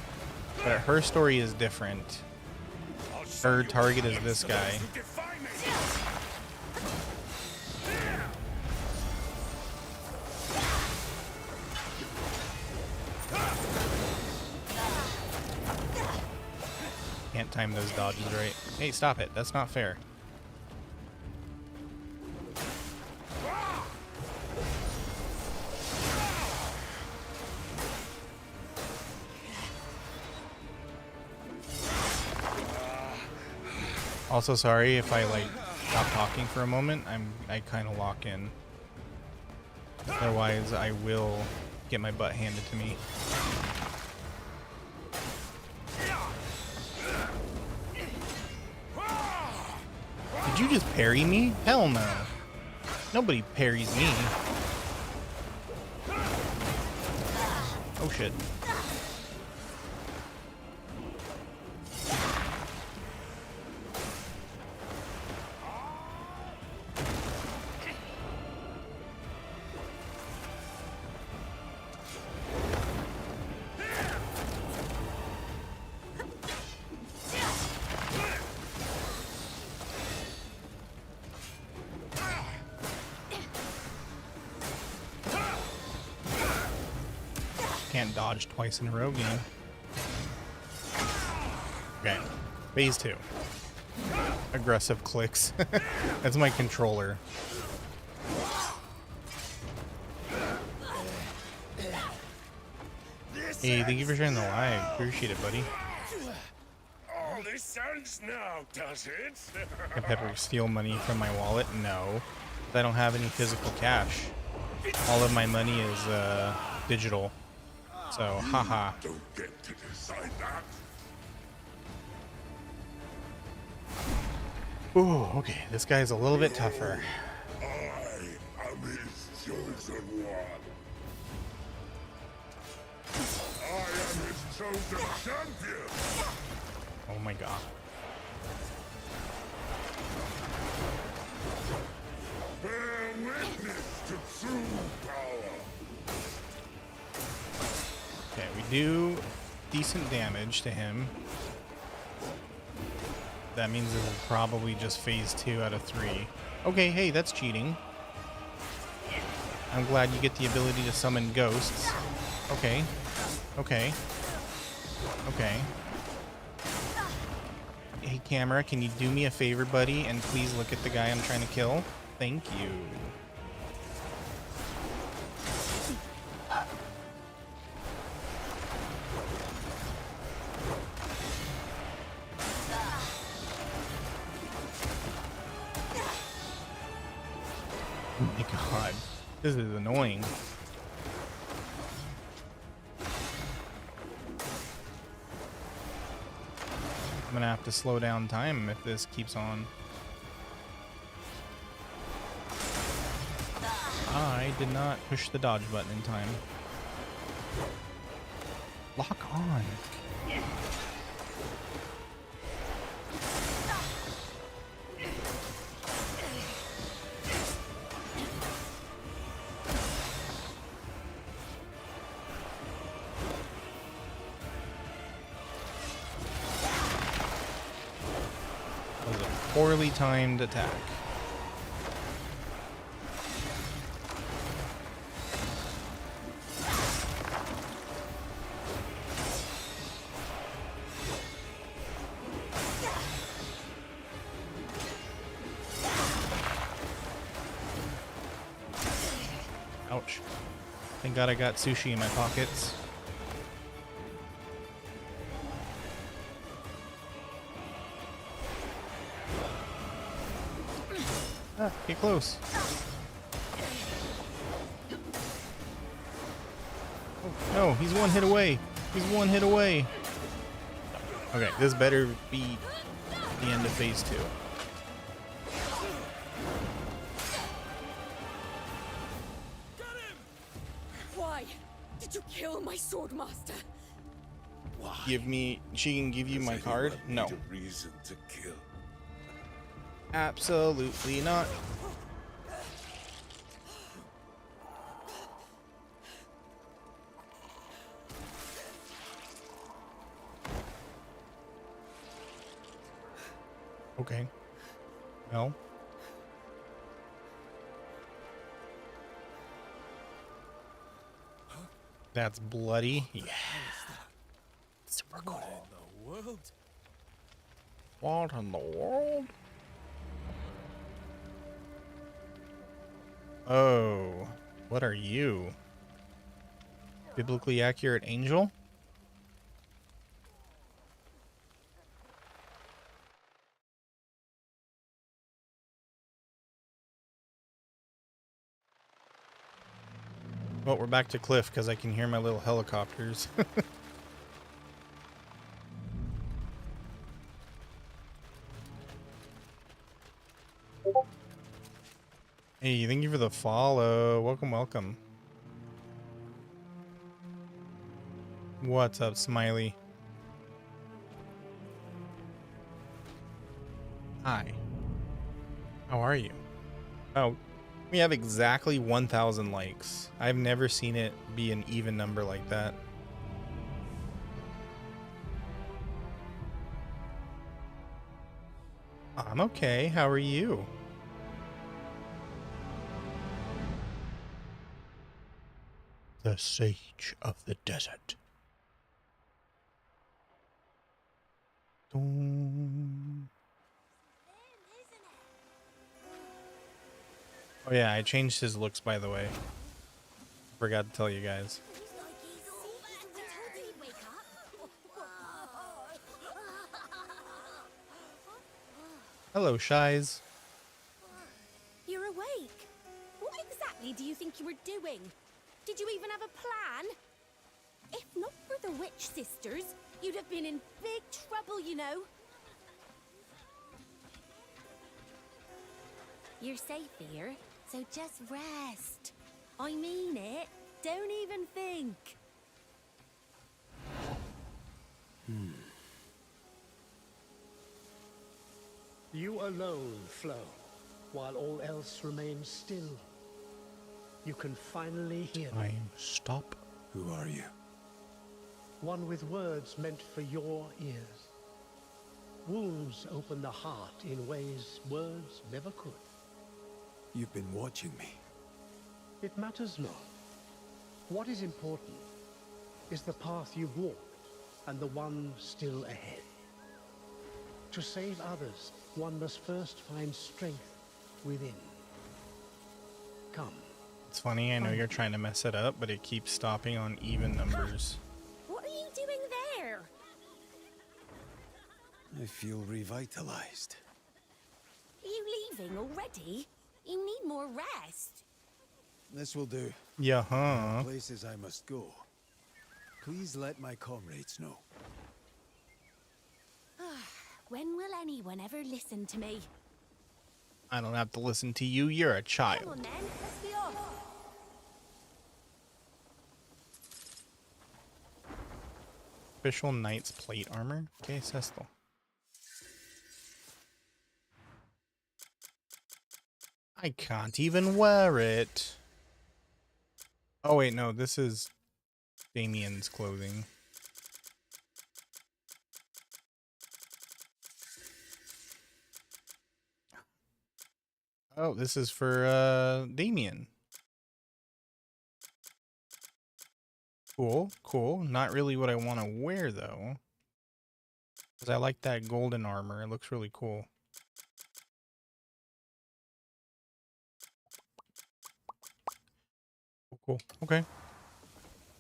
but her story is different. Her target is this guy. Can't time those dodges right. Hey, stop it. That's not fair. Also, sorry if I like stop talking for a moment. I kind of lock in. Otherwise, I will get my butt handed to me. Did you just parry me? Hell no. Nobody parries me. Oh shit. Can't dodge twice in a row game. Okay, phase 2. Aggressive clicks. That's my controller. Hey, thank you for sharing the live. Appreciate it, buddy. Oh, this sounds now, does it? Can Pepper steal money from my wallet? No. I don't have any physical cash. All of my money is digital. So, haha. Don't get to decide that. Ooh, okay. This guy's a little bit tougher. I am his chosen one. I am his chosen champion. Oh my god. Bear witness to true power. Okay, we do decent damage to him. That means this is probably just phase 2 out of 3. Okay, hey, that's cheating. I'm glad you get the ability to summon ghosts. Okay. Okay. Okay. Hey, camera, can you do me a favor, buddy, and please look at the guy I'm trying to kill? Thank you. Oh my god. This is annoying. I'm gonna have to slow down time if this keeps on. I did not push the dodge button in time. Lock on. That was a poorly timed attack. Ouch. Thank God I got sushi in my pockets. Ah, get close. Oh, no, he's one hit away. He's one hit away. Okay, this better be the end of phase 2. Why did you kill my sword master? Give me, she can give you my card? No. A reason to kill. Absolutely not. Okay. No. That's bloody. Yeah. Super cool. The world. What in the world? Oh, what are you? Biblically accurate angel? Well, we're back to cliff because I can hear my little helicopters. Hey, thank you for the follow. Welcome, welcome. What's up, Smiley? Hi. How are you? Oh, we have exactly 1,000 likes. I've never seen it be an even number like that. I'm okay. How are you? The Sage of the Desert. Dun. Oh yeah, I changed his looks, by the way. Forgot to tell you guys. Hello, Shies. You're awake. What exactly do you think you were doing? Did you even have a plan? If not for the witch sisters, you'd have been in big trouble, you know. You're safe here, so just rest. I mean it. Don't even think. You alone, Flo, while all else remains still. You can finally hear me. Stop. Who are you? One with words meant for your ears. Wounds open the heart in ways words never could. You've been watching me. It matters not. What is important is the path you've walked and the one still ahead. To save others, one must first find strength within. Come. It's funny, I know you're trying to mess it up, but it keeps stopping on even numbers. What are you doing there? I feel revitalized. Are you leaving already? You need more rest. This will do. Yeah, huh? Places I must go. Please let my comrades know. When will anyone ever listen to me? I don't have to listen to you, you're a Come child. on then, let's be off. Official Knight's plate armor? ¿Qué es esto? I can't even wear it. Oh wait, no, this is Damien's clothing. Oh, this is for Damien. Cool, cool. Not really what I want to wear though. Because I like that golden armor. It looks really cool. Cool, cool. Okay.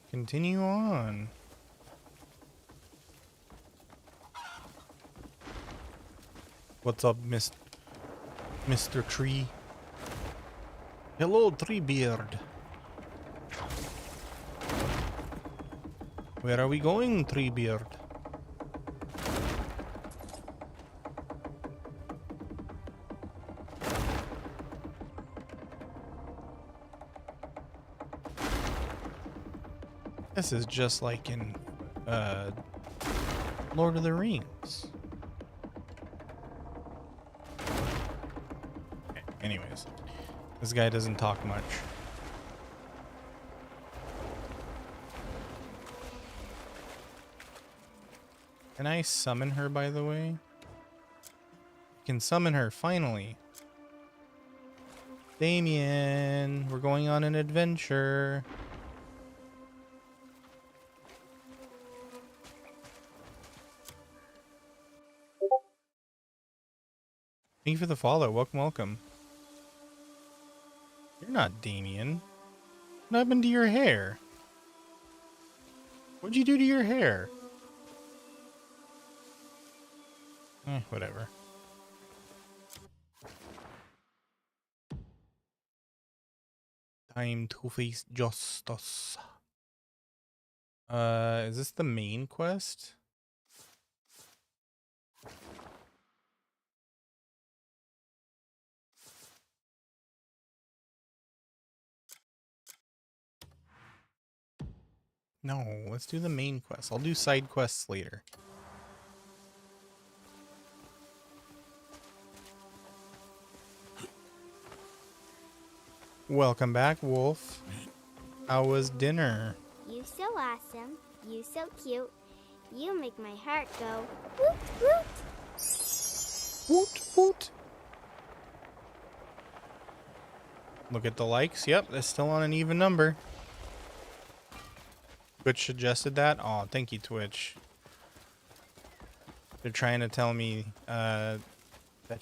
Continue on. What's up, Mr. Tree? Hello, Treebeard. Where are we going, Treebeard? This is just like in Lord of the Rings. Okay, anyways, this guy doesn't talk much. Can I summon her, by the way? Can summon her, finally. Damien, we're going on an adventure. Thank you for the follow. Welcome, welcome. You're not Damien. What happened to your hair? What'd you do to your hair? Whatever. Time to face justice. Is this the main quest? No, let's do the main quest. I'll do side quests later. Welcome back, Wolf. How was dinner? You so awesome. You so cute. You make my heart go woot woot. Woot woot. Look at the likes. Yep, they're still on an even number. Twitch suggested that. Oh, thank you, Twitch. They're trying to tell me that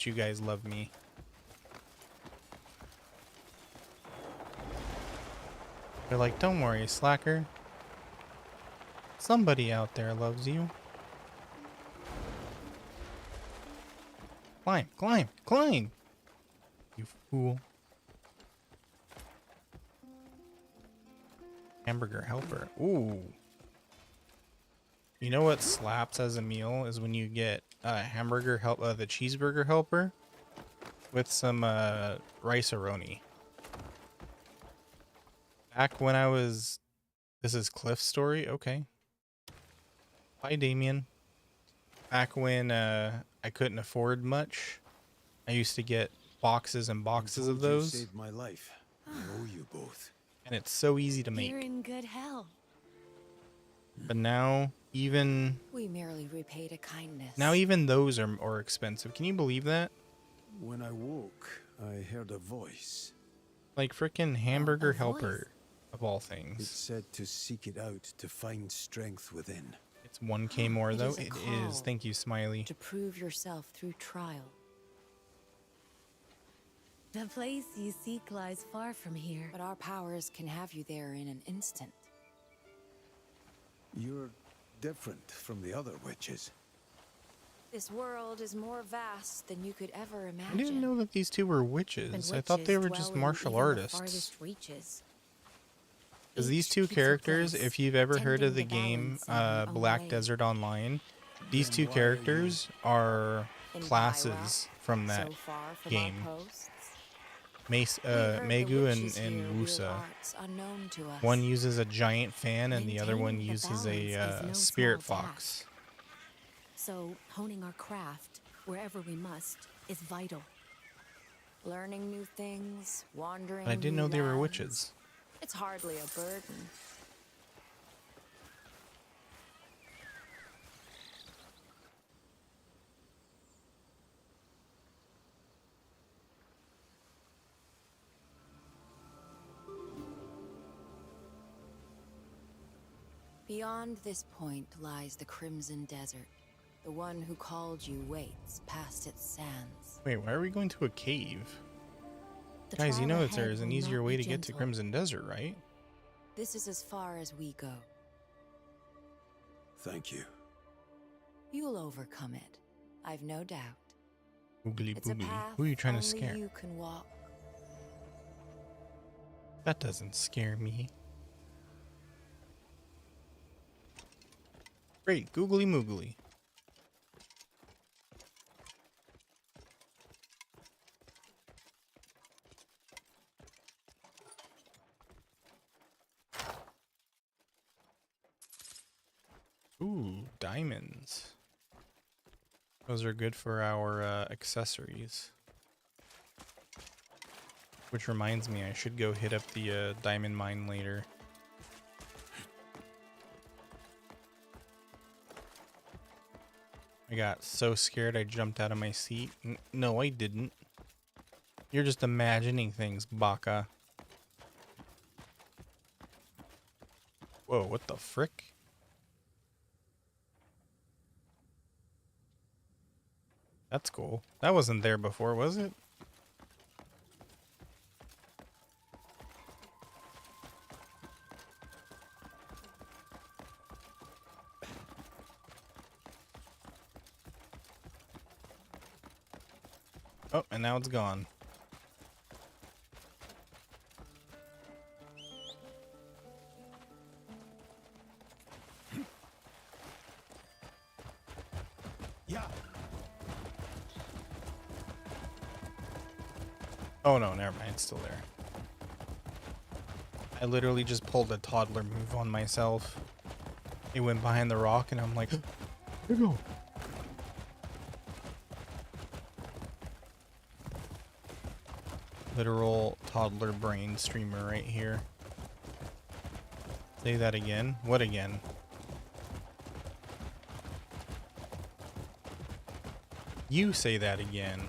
you guys love me. They're like, don't worry, Slacker. Somebody out there loves you. Climb, climb, climb! You fool. Hamburger helper. Ooh. You know what slaps as a meal is when you get hamburger help, the cheeseburger helper with some rice-a-roni. Back when I was, this is Cliff's story. Okay. Bye, Damien. Back when I couldn't afford much, I used to get boxes and boxes of those. You saved my life. I owe you both. And it's so easy to make. You're in good health. But now, even We merely repaid a kindness. now, even those are more expensive. Can you believe that? When I woke, I heard a voice. Like frickin' hamburger voice? helper, of all It things. said to seek it out to find strength within. It's 1K more It though. is a It call is. Thank you, Smiley. to prove yourself through trial. The place you seek lies far from here. But our powers can have you there in an instant. You're different from the other witches. This world is more vast than you could ever imagine. I didn't know that these two were witches. I thought they were just martial artists. Reaches. Because these Each two keeps a characters, place, if you've ever heard of the tending the game balance in their own Black way. Desert Online, these Then two why are characters are In classes Vyra, from that so far from game. Our posts, Mace, we heard the Megu witches and here wield Wusa. arts unknown to us. One uses a giant fan and the other one Maintaining the uses balance a is no spirit small fox. task. So honing our craft wherever we must is vital. Learning new things, wandering. But I didn't new know they were lands. witches. It's hardly a burden. Beyond this point lies the Crimson Desert. The one who called you waits past its sands. Wait, why are we going to a cave? The Guys, you trial know that ahead there's an will easier not way be to get to gentle. Crimson Desert, right? This is as far as we go. Thank you. You'll overcome it. I've no doubt. Boogly It's a boogly. path Who are you trying to only scare? you can walk. That doesn't scare me. Great, googly moogly. Ooh, diamonds. Those are good for our accessories. Which reminds me, I should go hit up the diamond mine later. I got so scared I jumped out of my seat. No, I didn't. You're just imagining things, Baka. Whoa, what the frick? That's cool. That wasn't there before, was it? Oh, and now it's gone. Oh no, never mind. It's still there. I literally just pulled a toddler move on myself. It went behind the rock and I'm like, here we go. Literal toddler brain streamer right here. Say that again. What again? You say that again.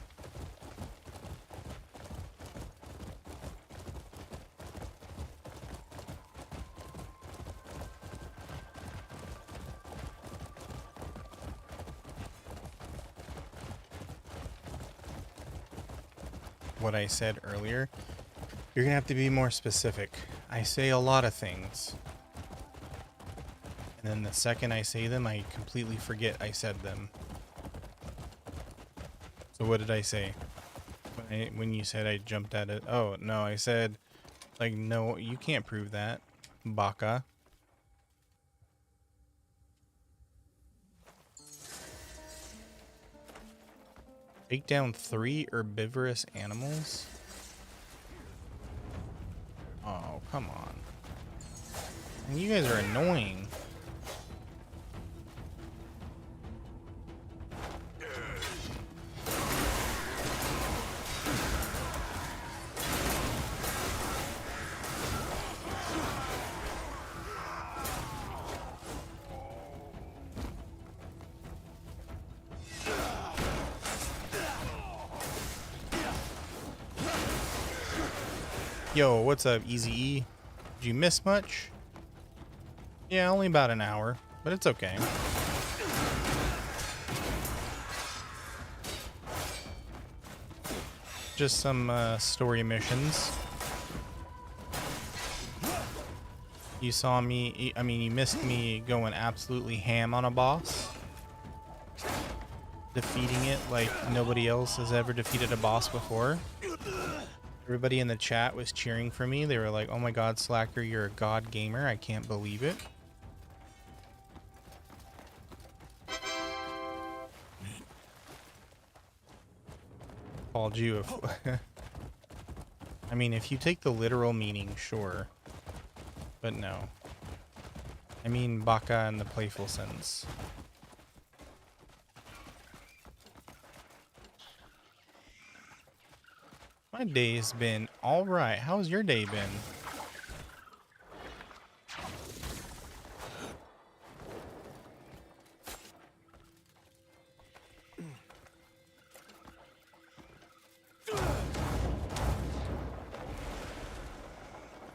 What I said earlier, you're gonna have to be more specific. I say a lot of things, and then the second I say them, I completely forget I said them. So what did I say? When you said I jumped at it? Oh, no, I said, like, no, you can't prove that, Baka. Take down 3 herbivorous animals? Oh, come on. And you guys are annoying. Yo, what's up, Easy E? Did you miss much? Yeah, only about an hour, but it's okay. Just some story missions. You saw me, I mean, you missed me going absolutely ham on a boss. Defeating it like nobody else has ever defeated a boss before. Everybody in the chat was cheering for me. They were like, oh my god, Slacker, you're a god gamer. I can't believe it. Called you a... I mean, if you take the literal meaning, sure. But no. I mean Baka in the playful sense. My day's been alright. How's your day been?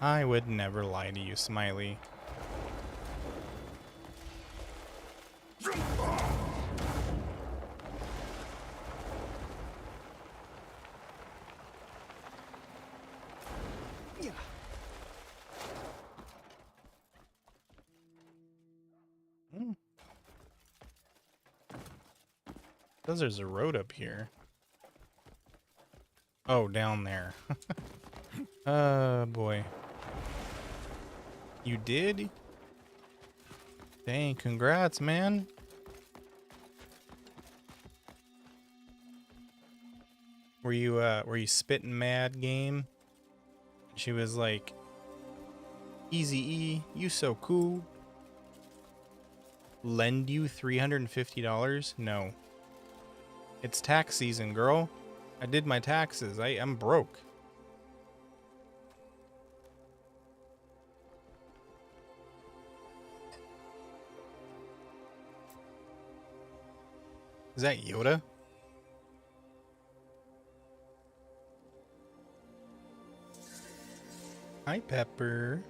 I would never lie to you, Smiley. Says there's a road up here. Oh, down there. Boy. You did? Dang, congrats, man. Were you spitting mad, game? She was like, Easy E, you so cool. Lend you $350? No. It's tax season, girl. I did my taxes. I'm broke. Is that Yoda? Hi, Pepper.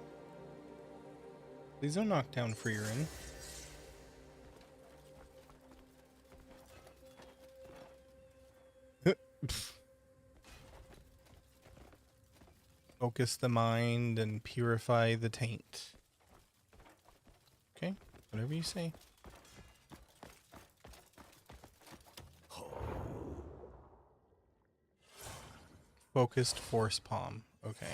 Please don't knock down Freerin. Focus the mind and purify the taint. Okay, whatever you say. Focused force palm. Okay.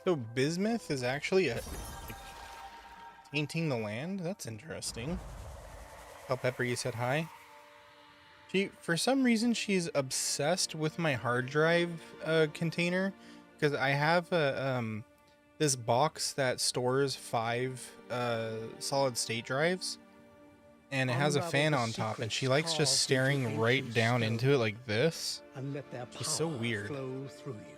So bismuth is actually like, tainting the land? That's interesting. Oh, Pepper, you said hi? For some reason, she's obsessed with my hard drive container, because I have this box that stores 5 solid state drives, and it has a fan on top, and she likes just staring right down into it like this. And let their She's so weird. flow through you.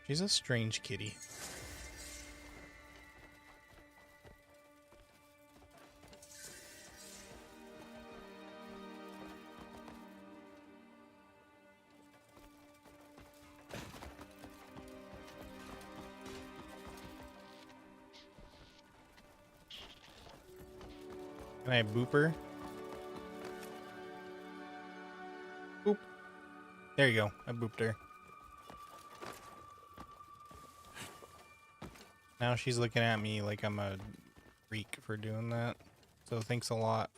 She's a strange kitty. Can I boop her? Boop. There you go. I booped her. Now she's looking at me like I'm a freak for doing that. So thanks a lot.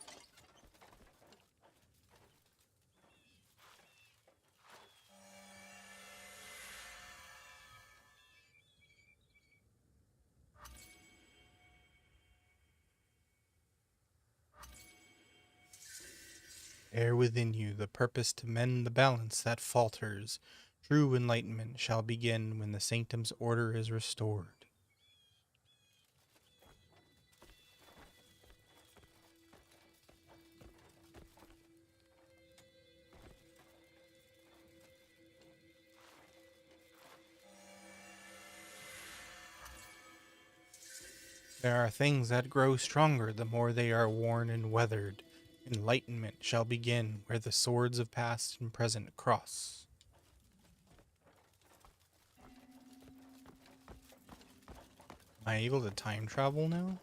Bear within you the purpose to mend the balance that falters. True enlightenment shall begin when the sanctum's order is restored. There are things that grow stronger the more they are worn and weathered. Enlightenment shall begin where the swords of past and present cross. Am I able to time travel now?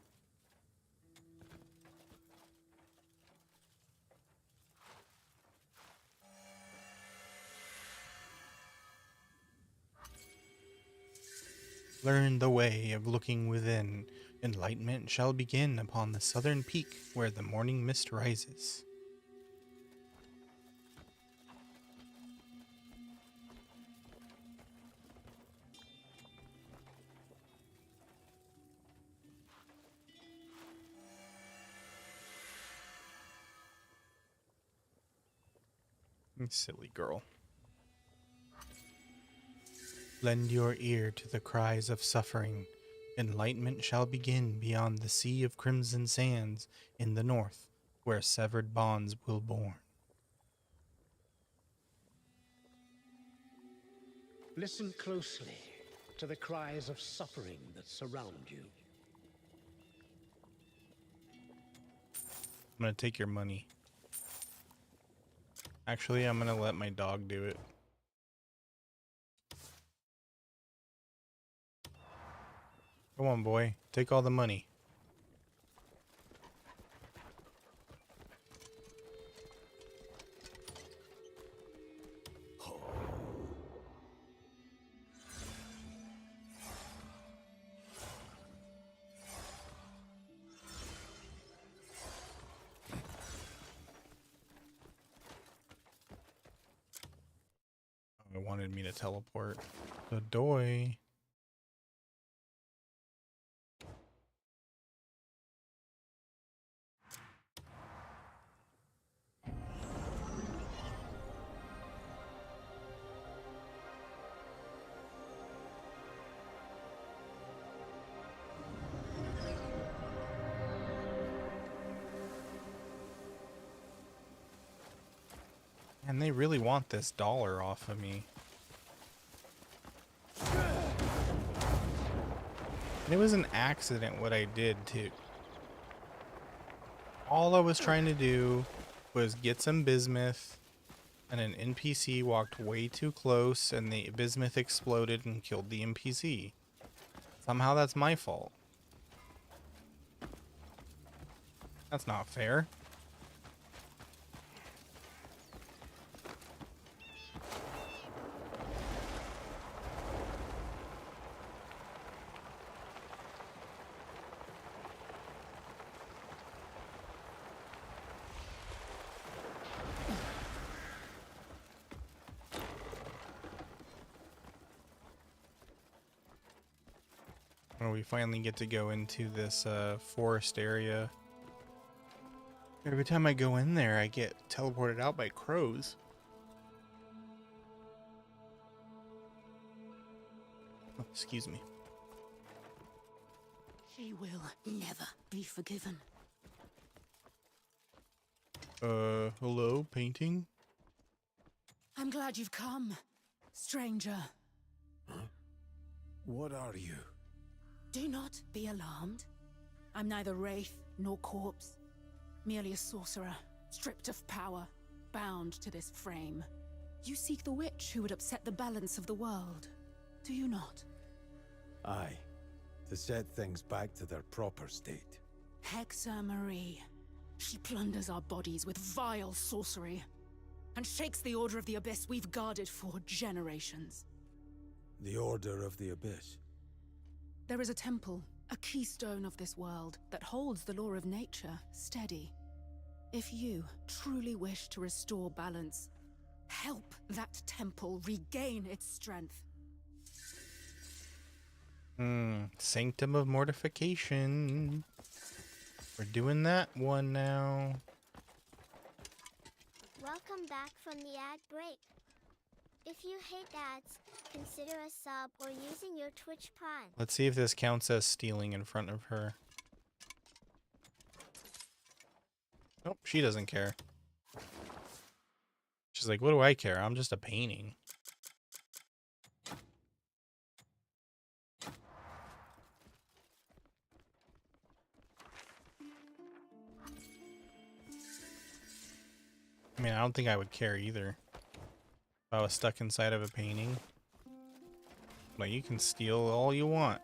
Learn the way of looking within. Enlightenment shall begin upon the southern peak where the morning mist rises. You silly girl. Lend your ear to the cries of suffering. Enlightenment shall begin beyond the sea of crimson sands in the north, where severed bonds will born. Listen closely to the cries of suffering that surround you. I'm gonna take your money. Actually, I'm gonna let my dog do it. Come on, boy. Take all the money. Oh, it wanted me to teleport. The doy. And they really want this dollar off of me. And it was an accident what I did too. All I was trying to do was get some bismuth, and an NPC walked way too close and the bismuth exploded and killed the NPC. Somehow that's my fault. That's not fair. When we finally get to go into this forest area. Every time I go in there, I get teleported out by crows. Oh, excuse me. She will never be forgiven. Hello, painting? I'm glad you've come, stranger. What are you? Do not be alarmed. I'm neither wraith nor corpse. Merely a sorcerer, stripped of power, bound to this frame. You seek the witch who would upset the balance of the world, do you not? Aye. To set things back to their proper state. Hexa Marie. She plunders our bodies with vile sorcery, and shakes the Order of the Abyss we've guarded for generations. The Order of the Abyss. There is a temple, a keystone of this world, that holds the law of nature steady. If you truly wish to restore balance, help that temple regain its strength. Sanctum of Mortification. We're doing that one now. Welcome back from the ad break. If you hate ads, consider a sub or using your Twitch Prime. Let's see if this counts as stealing in front of her. Nope, she doesn't care. She's like, what do I care? I'm just a painting. I mean, I don't think I would care either. If I was stuck inside of a painting. Like, you can steal all you want.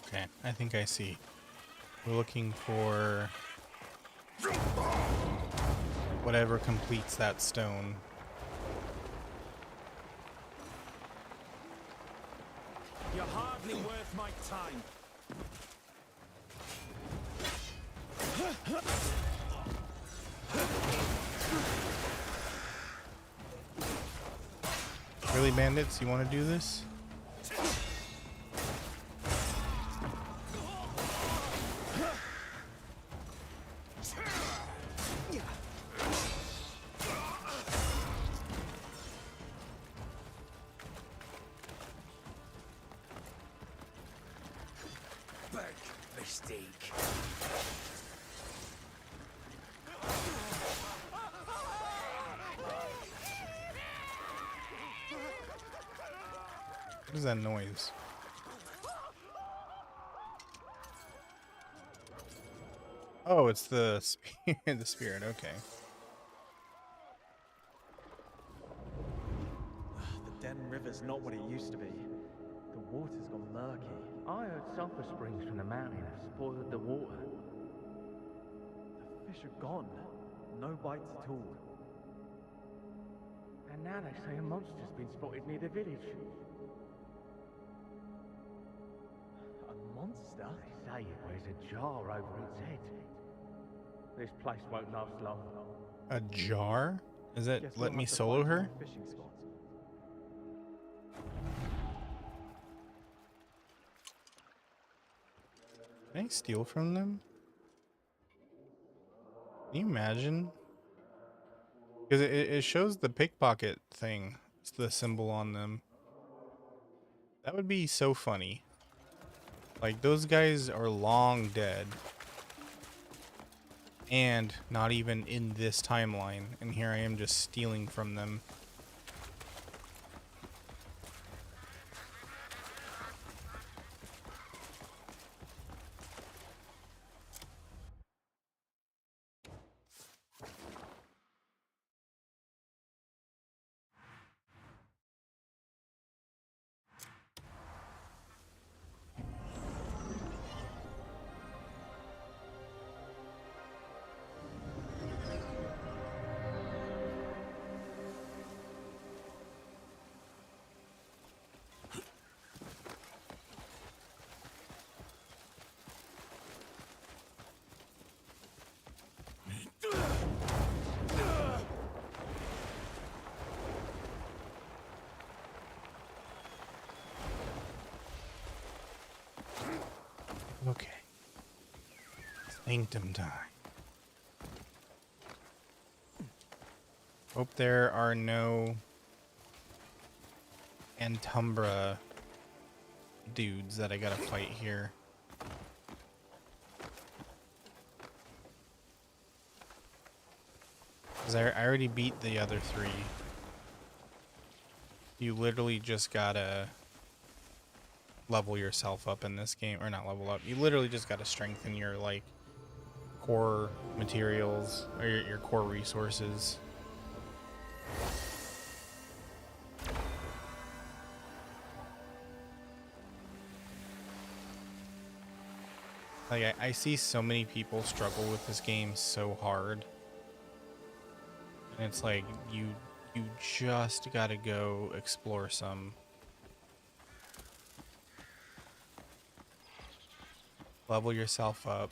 Okay, I think I see. We're looking for whatever completes that stone. You're hardly worth my time. Really, bandits? You want to do this? Big mistake. What is that noise? Oh, it's the the spirit. Okay. The Den River's not what it used to be. The water's gone murky. I heard sulfur springs from the mountain have spoiled the water. The fish are gone. No bites at all. And now they say a monster's been spotted near the village. A monster? They say it wears a jar over its head. This place won't last long. A jar? Is it Guess let we'll me have to solo find her? another fishing spot. Can I steal from them? Can you imagine? Because it shows the pickpocket thing. It's the symbol on them. That would be so funny. Like, those guys are long dead. And not even in this timeline. And here I am just stealing from them. Okay. Sanctum time. Hope there are no Antumbra dudes that I gotta fight here. Because I already beat the other 3. You literally just gotta level yourself up in this game. Or not level up. You literally just gotta strengthen your, like, core materials. Or your core resources. Like, I see so many people struggle with this game so hard. And it's like, you just gotta go explore some. Level yourself up.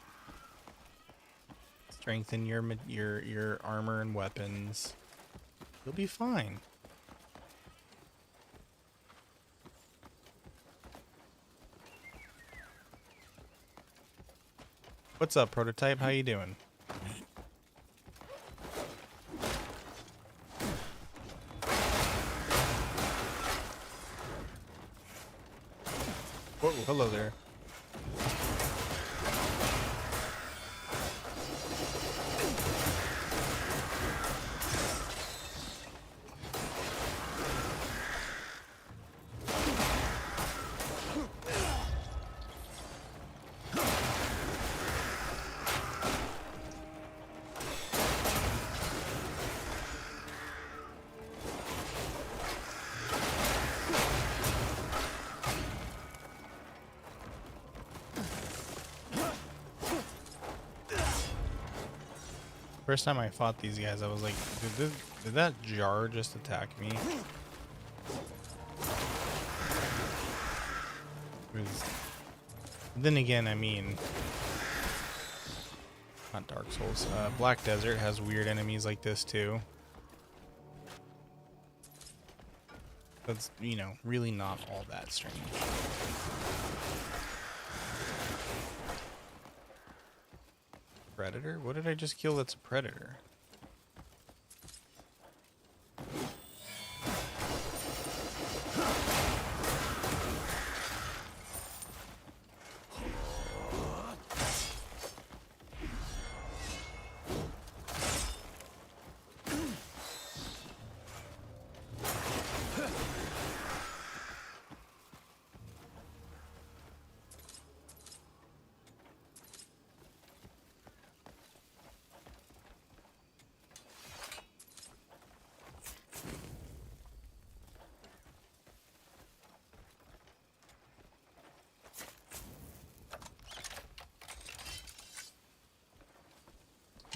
Strengthen your armor and weapons. You'll be fine. What's up, Prototype? How you doing? Whoa, hello there. First time I fought these guys, I was like, did that jar just attack me? Then again, I mean, not Dark Souls. Black Desert has weird enemies like this too. That's, you know, really not all that strange. Predator? What did I just kill that's a predator?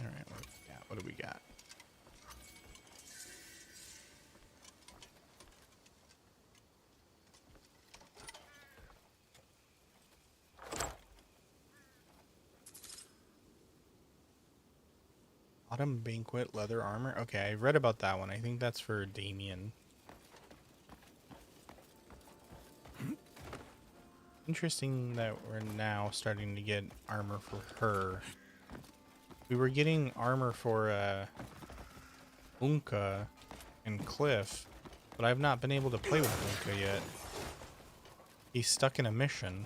Alright, what do we got? Autumn Banquet leather armor? Okay, I read about that one. I think that's for Damien. Interesting that we're now starting to get armor for her. We were getting armor for Unka and Cliff, but I've not been able to play with Unka yet. He's stuck in a mission.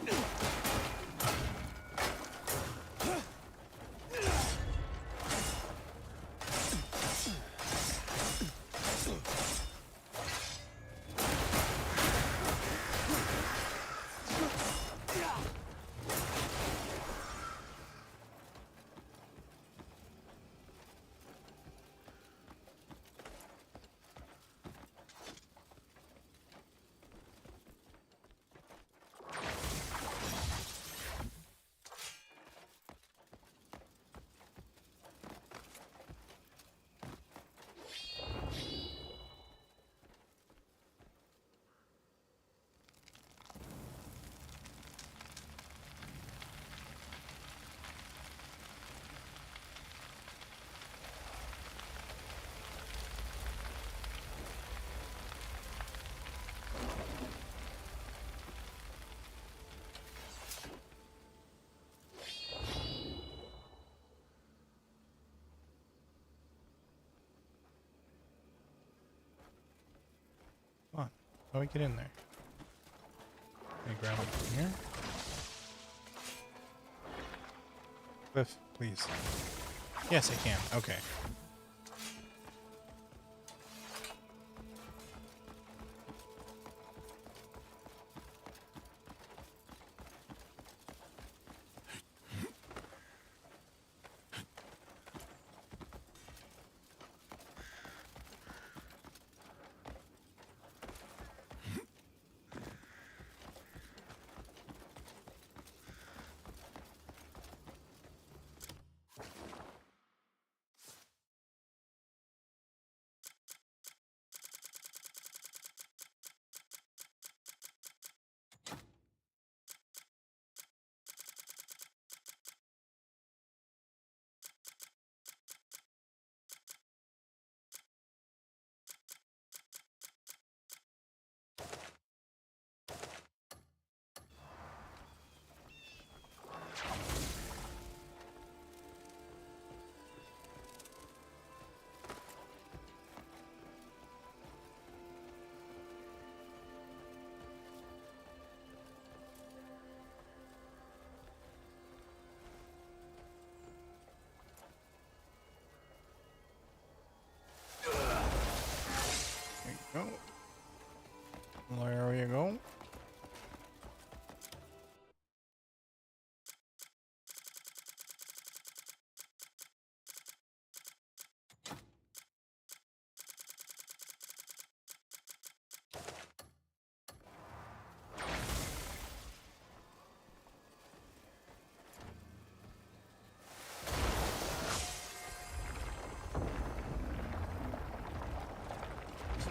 How do I get in there? Can I grab it from here? Cliff, please. Yes, I can. Okay. There you go. There you go.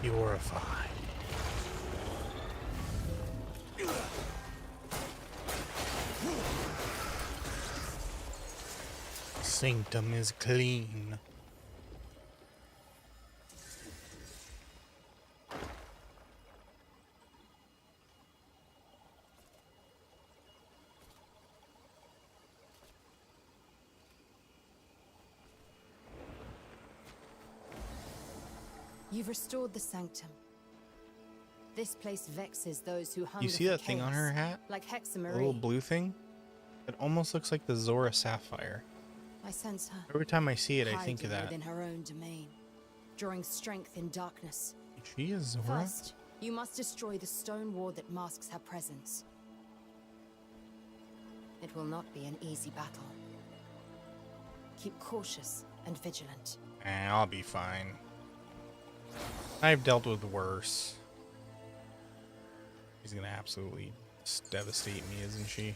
Purify. Sanctum is clean. You've restored the sanctum. This place vexes those who hunger You see for that thing on her chaos, hat? like The Hexamarie. little blue thing? It almost looks like the Zora Sapphire. I sense her. Every time I see it, I think of hiding that. within her own domain, drawing strength in darkness. She is Zora? First, you must destroy the stone ward that masks her presence. It will not be an easy battle. Keep cautious and vigilant. I'll be fine. I've dealt with worse. She's gonna absolutely just devastate me, isn't she?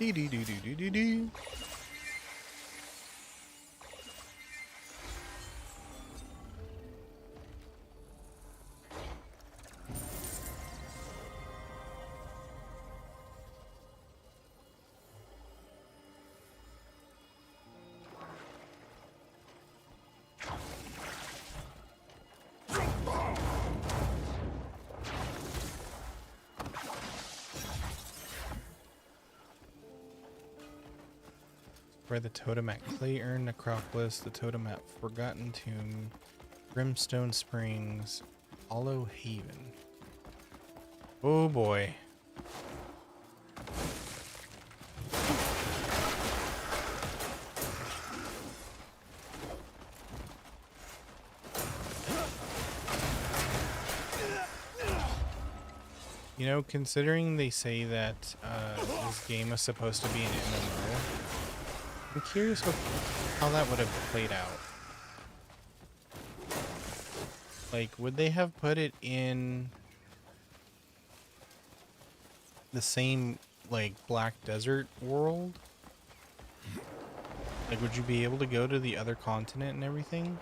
Dee dee dee dee dee dee dee. Where the totem at Clay Urn Necropolis, the totem at Forgotten Tomb, Brimstone Springs, Hollow Haven. Oh boy. You know, considering they say that this game is supposed to be an MMO, I'm curious how that would have played out. Like, would they have put it in the same, like, Black Desert world? Like, would you be able to go to the other continent and everything?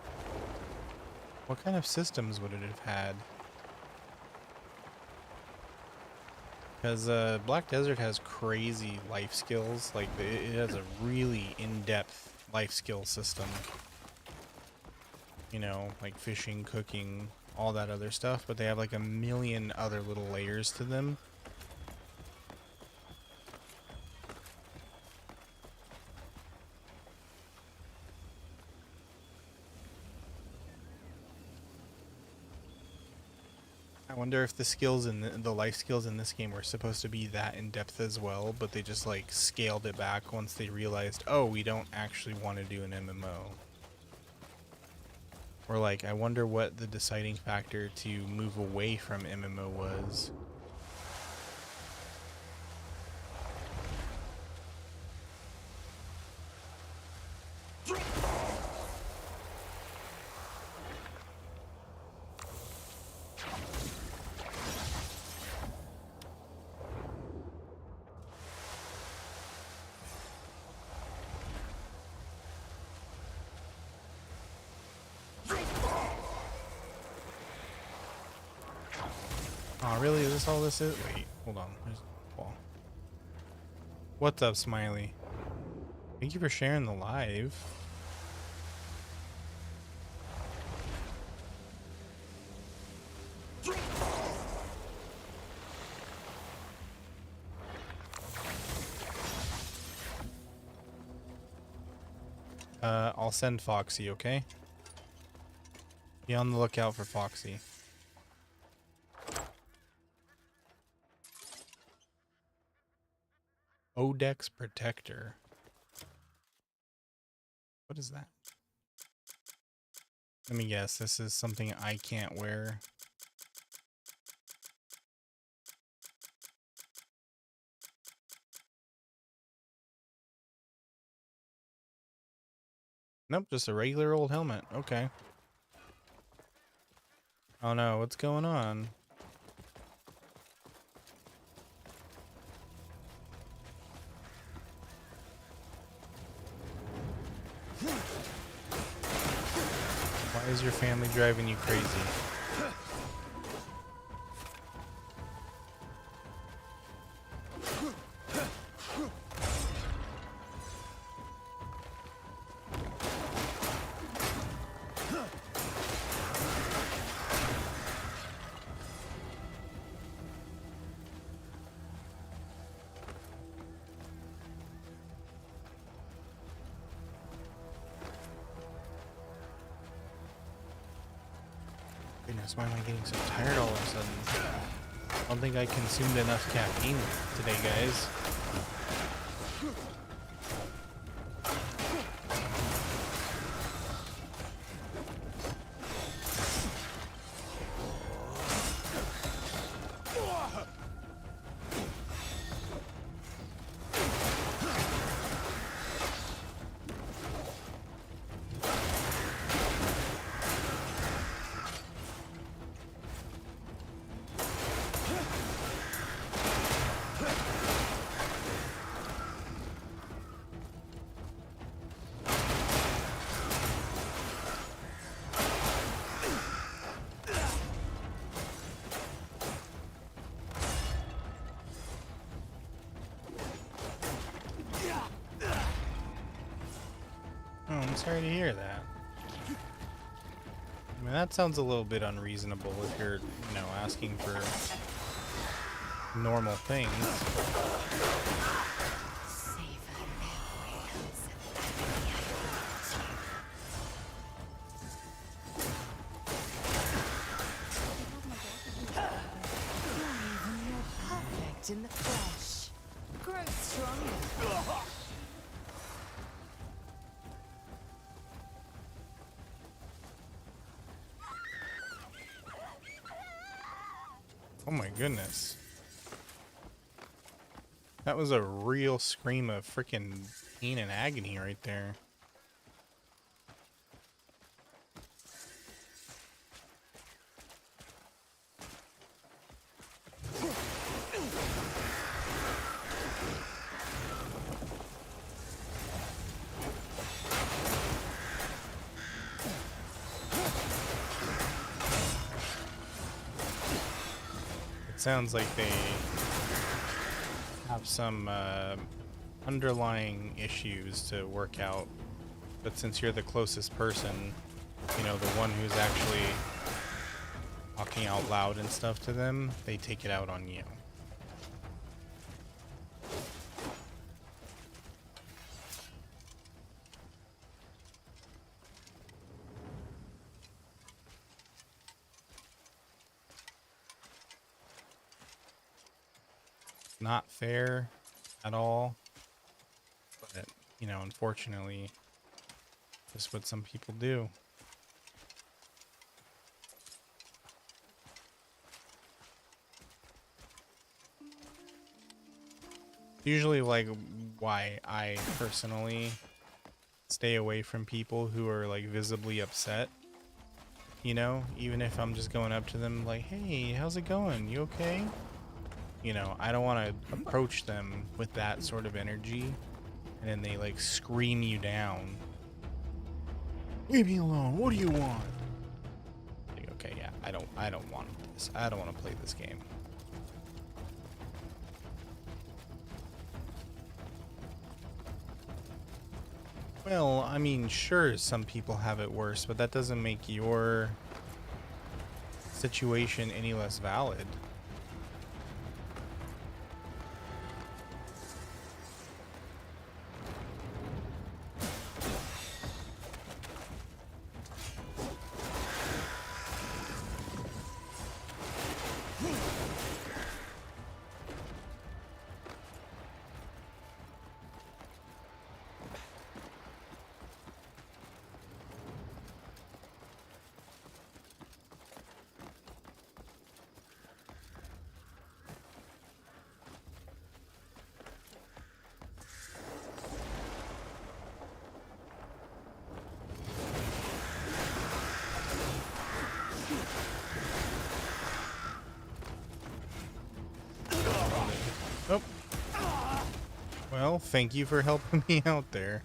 What kind of systems would it have had? Because Black Desert has crazy life skills. Like, it has a really in-depth life skill system. You know, like fishing, cooking, all that other stuff. But they have like a million other little layers to them. I wonder if the skills in the life skills in this game were supposed to be that in depth as well, but they just like scaled it back once they realized, oh, we don't actually want to do an MMO. Or like, I wonder what the deciding factor to move away from MMO was. Oh, really? Is this all this is? Wait, hold on. There's a wall. What's up, Smiley? Thank you for sharing the live. I'll send Foxy, okay? Be on the lookout for Foxy. Odex Protector. What is that? Let me guess, this is something I can't wear. Nope, just a regular old helmet. Okay. Oh no, what's going on? Why is your family driving you crazy? Goodness, why am I getting so tired all of a sudden? I don't think I consumed enough caffeine today, guys. Oh, I'm sorry to hear that. I mean, that sounds a little bit unreasonable if you're, you know, asking for normal things. In the flesh, grow stronger. Oh my goodness. That was a real scream of freaking pain and agony right there. Sounds like they some underlying issues to work out. But since you're the closest person, you know, the one who's actually talking out loud and stuff to them, they take it out on you. Not fair at all, but you know, unfortunately, just what some people do. Usually, like, why I personally stay away from people who are like visibly upset. You know, even if I'm just going up to them like, hey, how's it going? You okay? You know, I don't want to approach them with that sort of energy and then they like scream you down. Leave me alone. What do you want? Like, okay, yeah, I don't want this. I don't want to play this game. Well, I mean, sure, some people have it worse, but that doesn't make your situation any less valid. Oh. Well, thank you for helping me out there.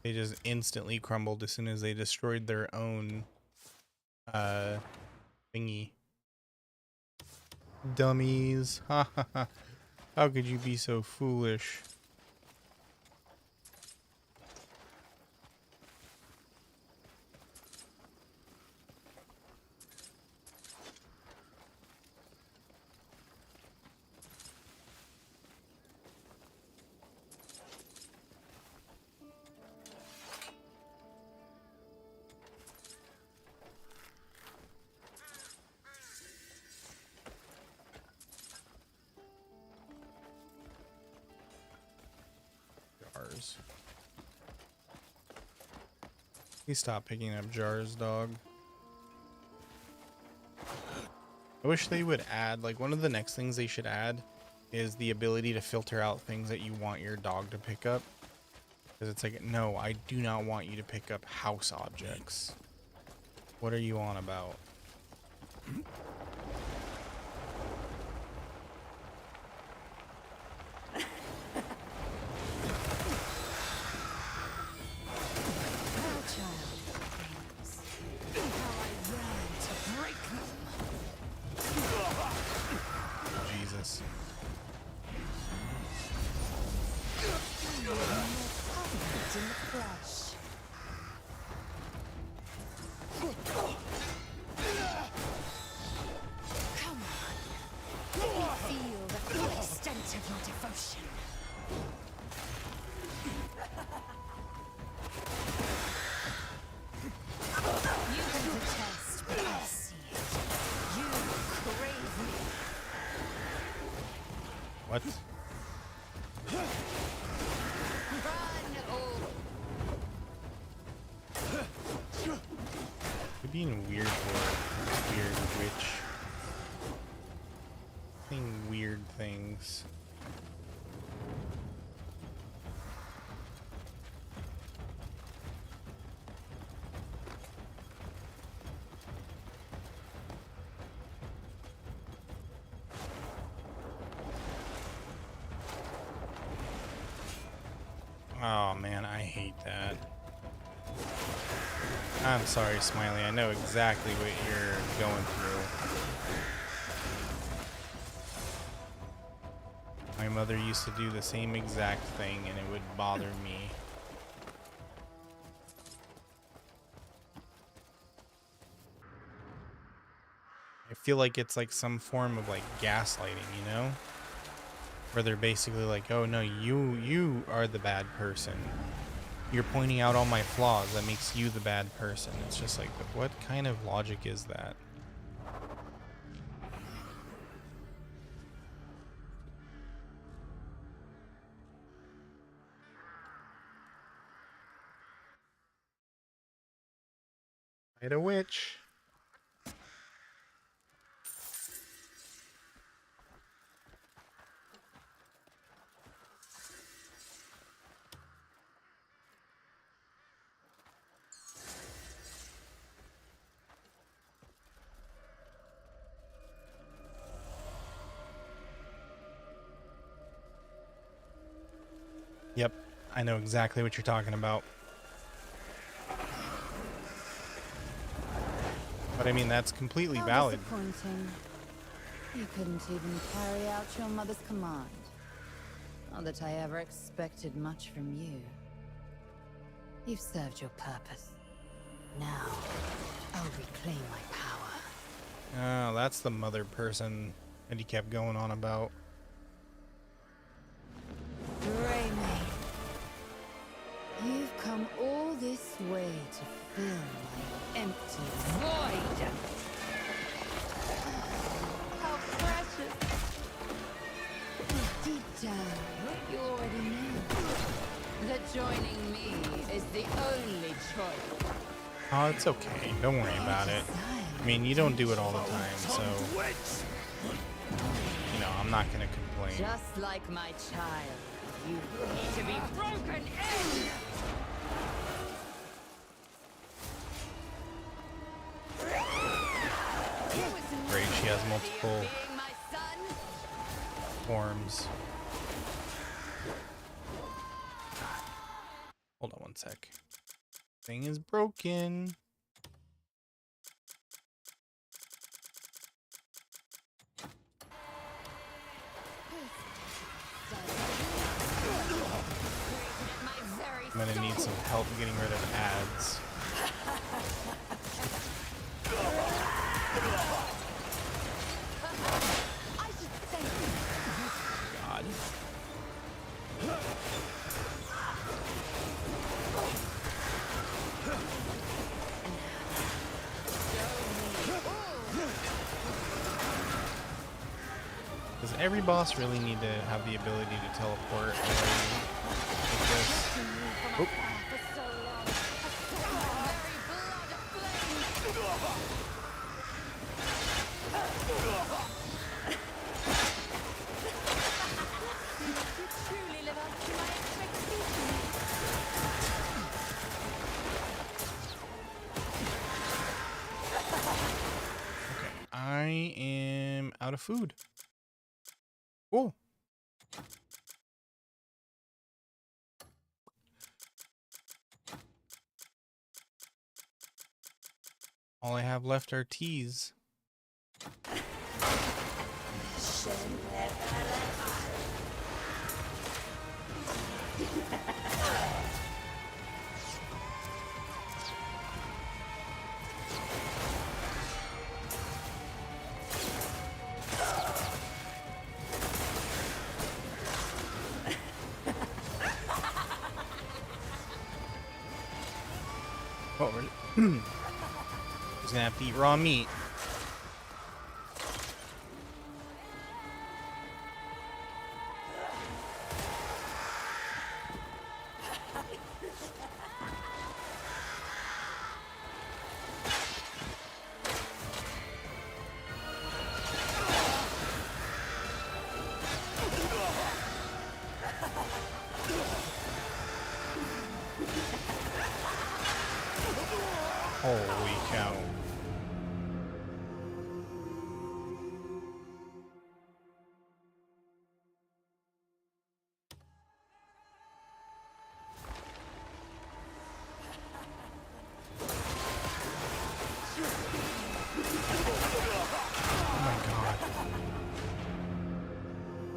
They just instantly crumbled as soon as they destroyed their own thingy. Dummies. Ha ha ha. How could you be so foolish? Jars. Please stop picking up jars, dog. I wish they would add, like, one of the next things they should add is the ability to filter out things that you want your dog to pick up. Because it's like, no, I do not want you to pick up house objects. What are you on about? Jesus. Come on. Let me feel the full extent of your devotion. You can protest, but I see it. You crave me. What? You're being weird for a weird witch. Saying weird things. Oh man, I hate that. I'm sorry, Smiley. I know exactly what you're going through. My mother used to do the same exact thing, and it would bother me. I feel like it's like some form of like gaslighting, you know? Where they're basically like, oh no, you are the bad person. You're pointing out all my flaws. That makes you the bad person. It's just like, what kind of logic is that? Fight a witch. Yep, I know exactly what you're talking about. But I mean, that's completely valid. Disappointing. You couldn't even carry out your mother's command. Not that I ever expected much from you. You've served your purpose. Now, I'll reclaim my power. Oh, that's the mother person that he kept going on about. Greymane, you've come all this way to fill my empty void. How precious. Deep down, you already know that joining me is the only choice. Oh, it's okay. Don't worry about it. I mean, you don't do it all the time, so... You know, I'm not gonna complain. Just like my child, you need to be broken in! Great, she has multiple forms. Hold on one sec. Thing is broken. I'm gonna need some help getting rid of ads. God. Does every boss really need to have the ability to teleport? Like this? Oop. Okay, I am out of food. Cool. All I have left are teas. Oh, really? He's gonna have to eat raw meat. Holy cow.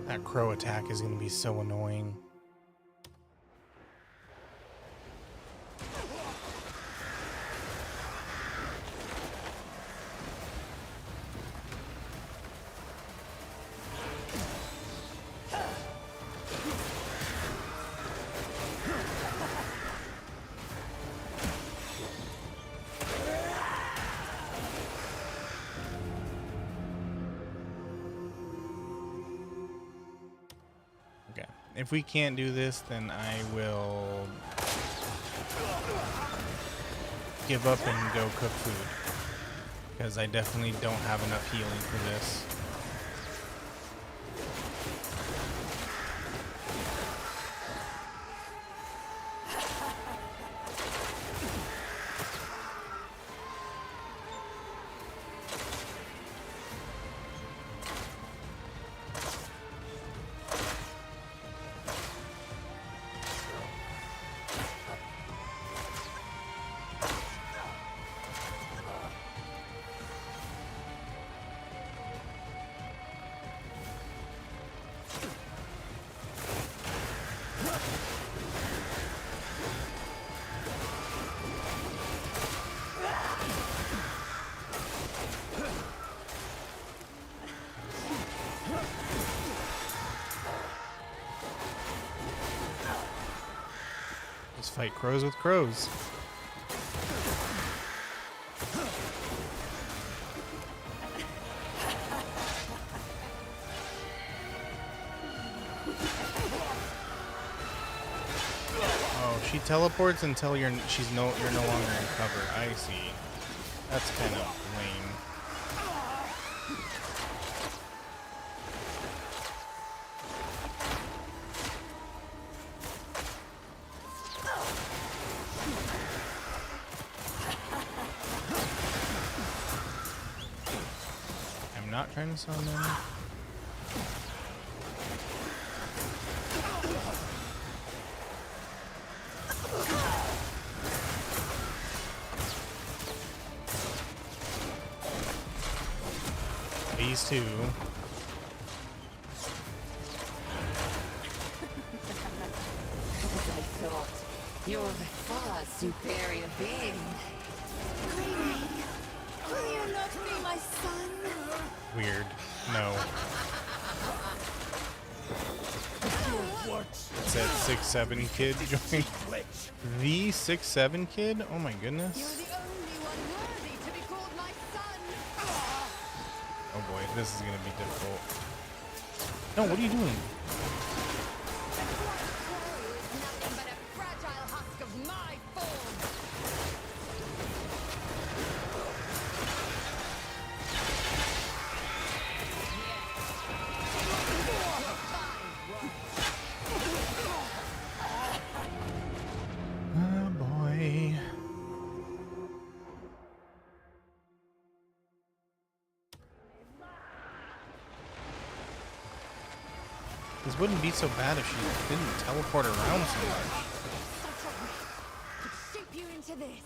That crow attack is going to be so annoying. If we can't do this, then I will give up and go cook food, because I definitely don't have enough healing for this. Let's fight crows with crows. Oh, she teleports until you're no longer in cover. I see. That's kind of lame. I'm not trying to summon them. These two. As I thought, you're the far superior being. Will you not be my son? Weird. No. It's that 6'7" kid joined. The 6'7" kid? Oh my goodness. You're the only one worthy to be called my son. Oh boy, this is gonna be difficult. No, what are you doing? Nothing but a fragile husk of my form. Oh boy. This wouldn't be so bad if she didn't teleport around so much. Could shape you into this.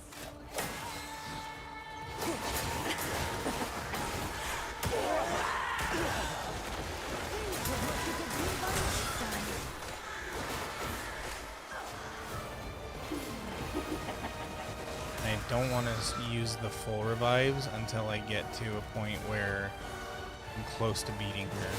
I don't want to use the full revives until I get to a point where I'm close to beating her.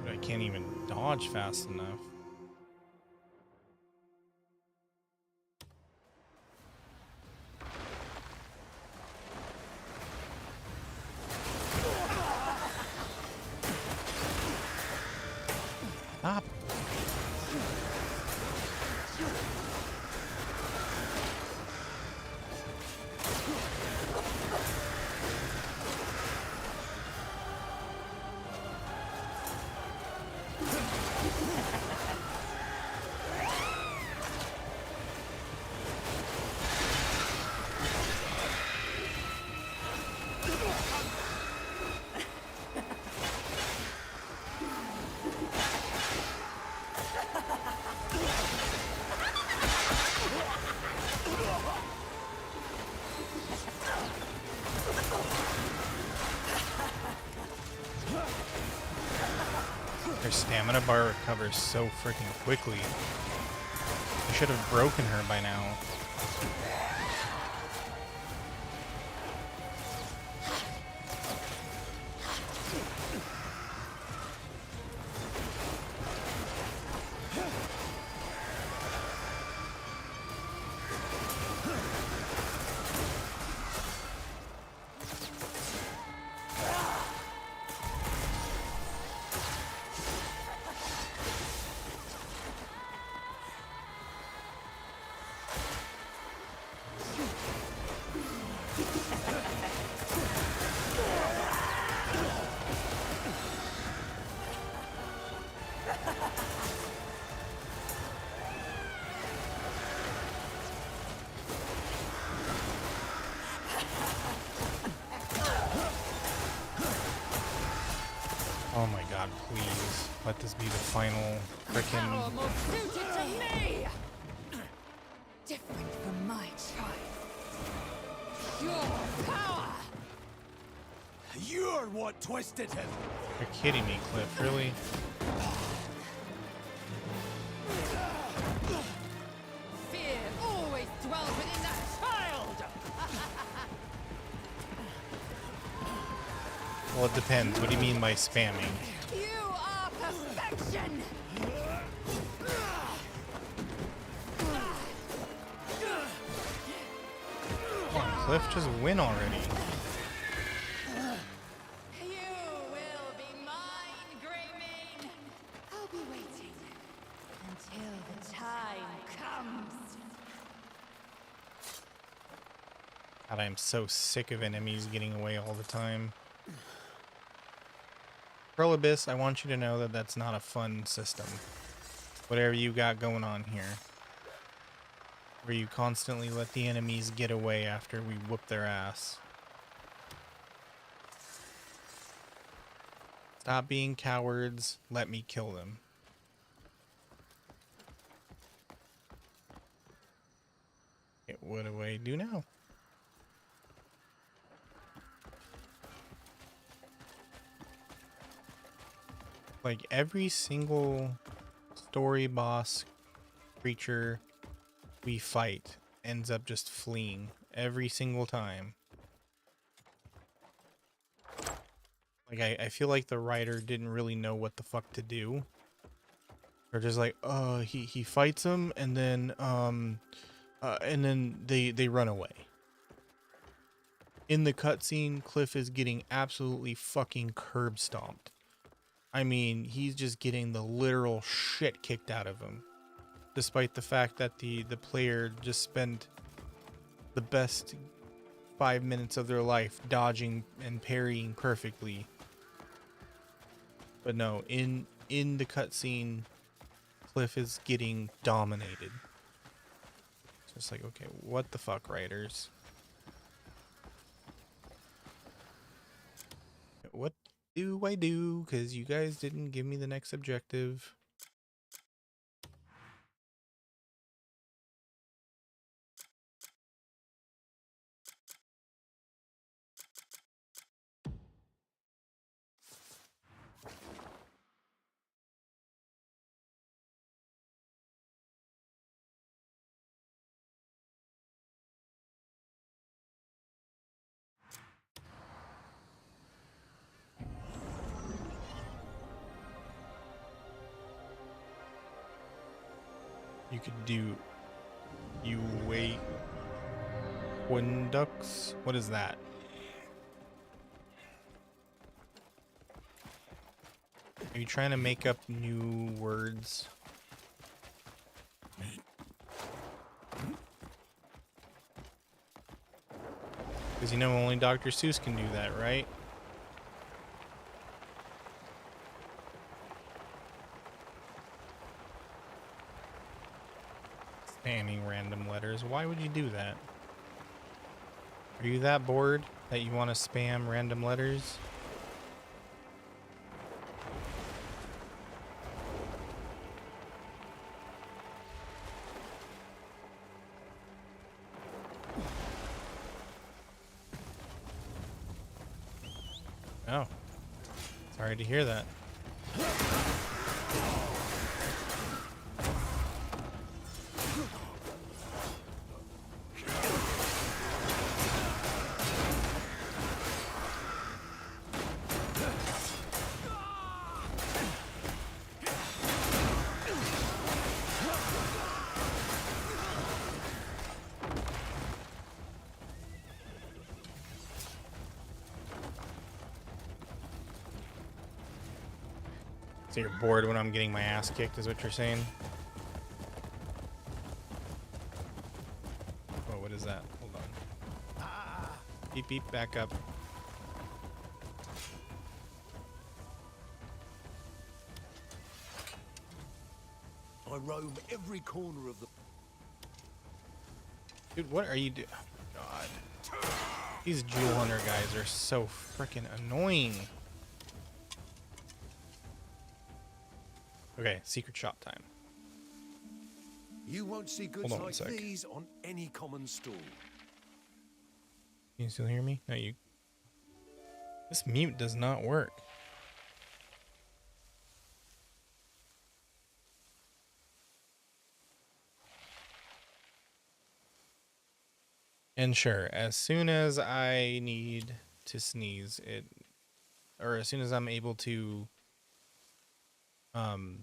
But I can't even dodge fast enough. Stop. Her stamina bar recovers so freaking quickly. I should have broken her by now. Oh my god, please. Let this be the final frickin'... More suited to me! Different from my child. Your power! You're what twisted him. You're kidding me, Cliff, really? Fear always dwells within that child! Well, it depends. What do you mean by spamming? You are perfection! Come on, Cliff, just win already. You will be mine, Greymane! I'll be waiting until the time comes. God, I'm so sick of enemies getting away all the time. Pearl Abyss, I want you to know that that's not a fun system. Whatever you got going on here. Where you constantly let the enemies get away after we whoop their ass. Stop being cowards. Let me kill them. Okay, what do I do now? Like every single story boss creature we fight ends up just fleeing every single time. Like I feel like the writer didn't really know what the fuck to do. They're just like, he fights them and then they run away. In the cutscene, Cliff is getting absolutely fucking curb stomped. I mean, he's just getting the literal shit kicked out of him. Despite the fact that the player just spent the best 5 minutes of their life dodging and parrying perfectly. But no, in the cutscene, Cliff is getting dominated. It's just like, okay, what the fuck, writers? What do I do? Because you guys didn't give me the next objective. You could do you wait Quindux? What is that? Are you trying to make up new words? Because you know only Dr. Seuss can do that, right? Spamming random letters. Why would you do that? Are you that bored that you want to spam random letters? Oh. Sorry to hear that. So you're bored when I'm getting my ass kicked, is what you're saying? Oh, what is that? Hold on. Beep beep, back up. I roam every corner of the... Dude, what are you doing? Oh, God. These jewel hunter guys are so freaking annoying. Okay, secret shop time. You won't see goods Hold on one like sec. these on any common stall. Can you still hear me? No, you. This mute does not work. And sure, as soon as I need to sneeze, or as soon as I'm able to, as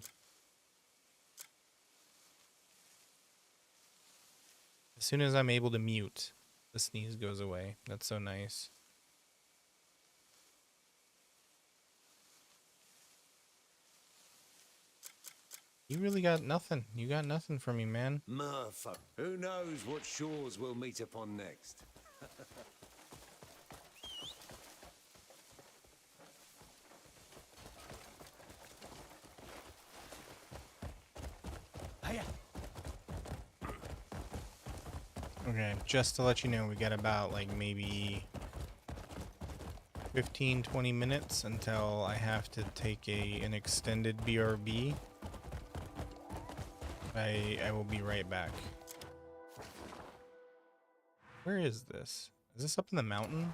soon as I'm able to mute, the sneeze goes away. That's so nice. You really got nothing. You got nothing from me, man. Merfolk. Who knows what shores we'll meet upon next? Okay, just to let you know, we got about like maybe 15-20 minutes until I have to take an extended BRB. I will be right back. Where is this? Is this up in the mountain?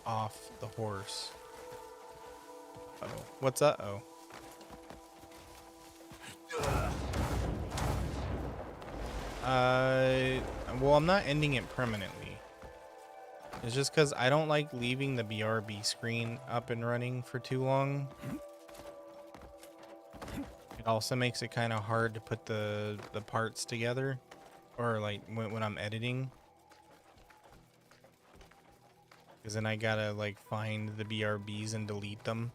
Off the horse. Uh-oh. What's uh-oh? Well, I'm not ending it permanently. It's just because I don't like leaving the BRB screen up and running for too long. It also makes it kind of hard to put the parts together, or like when I'm editing. Because then I gotta like find the BRBs and delete them.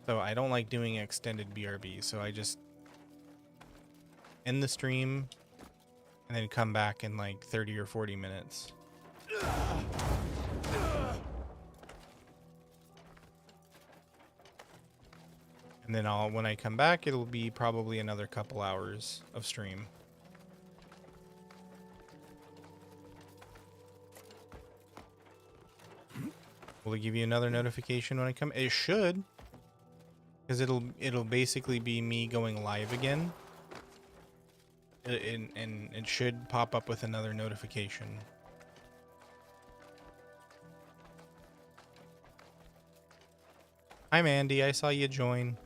So I don't like doing extended BRB, so I just end the stream and then come back in like 30 or 40 minutes. And then when I come back, it'll be probably another couple hours of stream. Will it give you another notification when I come? It should. Because it'll basically be me going live again. And it should pop up with another notification. Hi Mandy, I saw you join.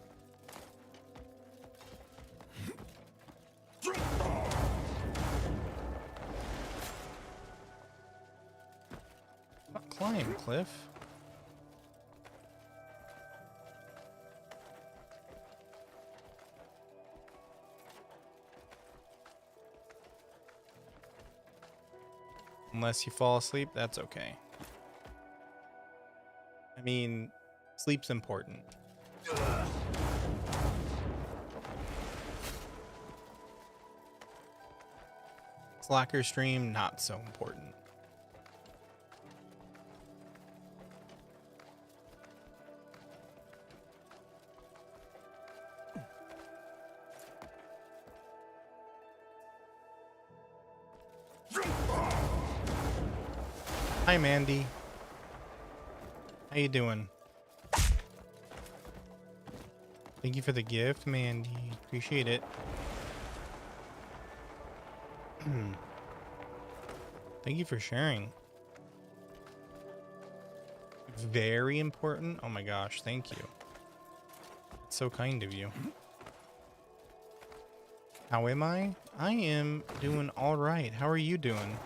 Not climb, Cliff. Unless you fall asleep, that's okay. I mean, sleep's important. Slacker stream, not so important. Hi, Mandy. How you doing? Thank you for the gift, Mandy. Appreciate it. Thank you for sharing. Very important. Oh my gosh, thank you. It's so kind of you. How am I? I am doing all right. How are you doing?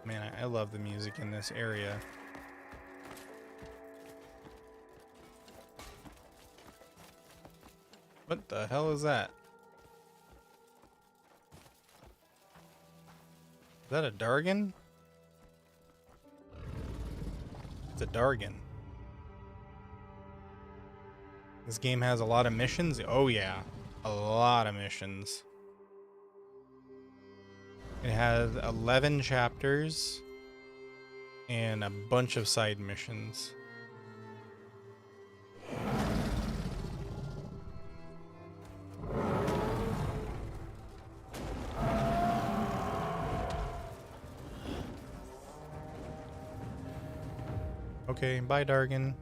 Man, I love the music in this area. What the hell is that? Is that a Dargan? It's a Dargan. This game has a lot of missions. Oh yeah, a lot of missions. It has 11 chapters and a bunch of side missions. Okay, bye, Dargan.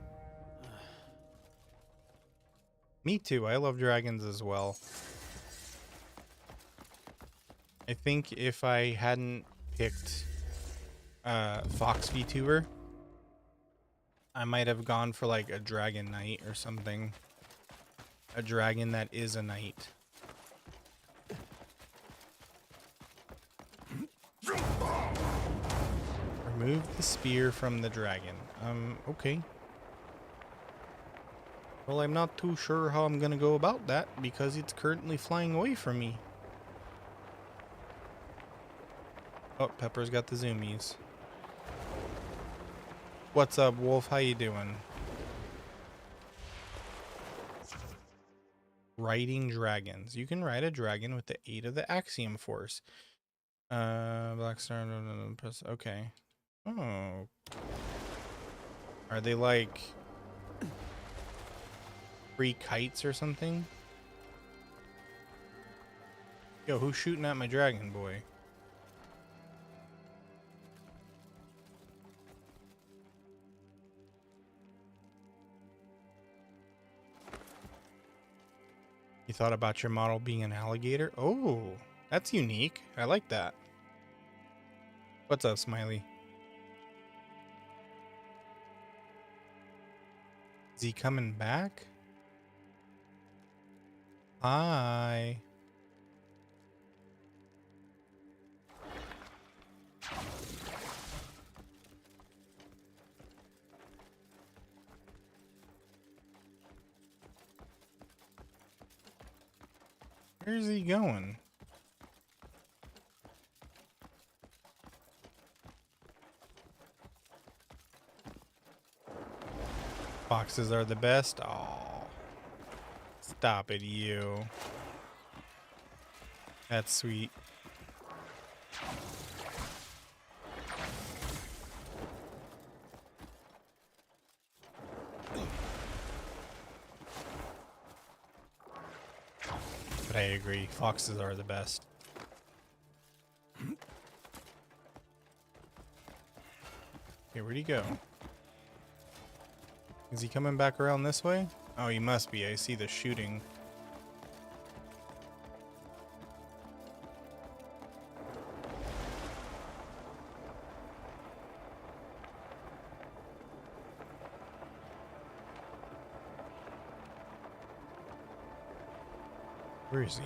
Me too, I love dragons as well. I think if I hadn't picked Fox VTuber, I might have gone for like a Dragon Knight or something. A dragon that is a knight. Remove the spear from the dragon. Okay. Well, I'm not too sure how I'm gonna go about that because it's currently flying away from me. Oh, Pepper's got the zoomies. What's up, Wolf? How you doing? Riding dragons. You can ride a dragon with the aid of the Axiom Force. Black Star. Press. Okay. Oh. Are they like free kites or something? Yo, who's shooting at my dragon boy? You thought about your model being an alligator? Oh, that's unique. I like that. What's up, Smiley? Is he coming back? Hi. Where's he going? Foxes are the best. Oh, stop it, you. That's sweet. But I agree, foxes are the best. Okay, where'd he go? Is he coming back around this way? Oh, he must be. I see the shooting. Where is he?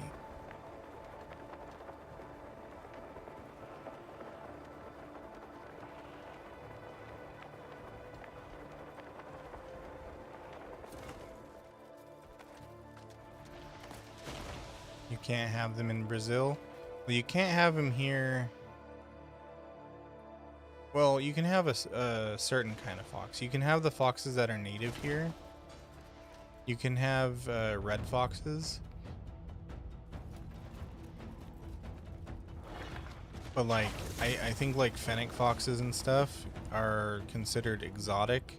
You can't have them in Brazil. Well, you can't have them here. Well, you can have a certain kind of fox. You can have the foxes that are native here. You can have red foxes. But like, I think like fennec foxes and stuff are considered exotic.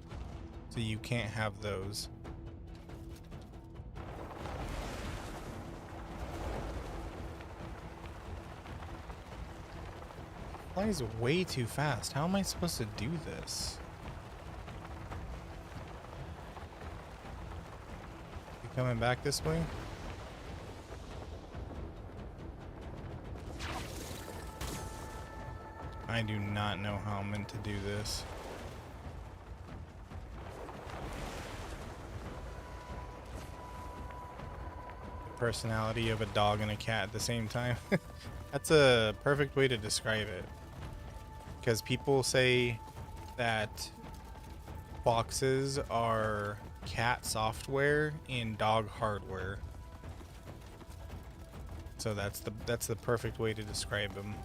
So you can't have those. Flies way too fast. How am I supposed to do this? You coming back this way? I do not know how I'm meant to do this. The personality of a dog and a cat at the same time. That's a perfect way to describe it. Because people say that foxes are cat software and dog hardware. So that's the perfect way to describe them.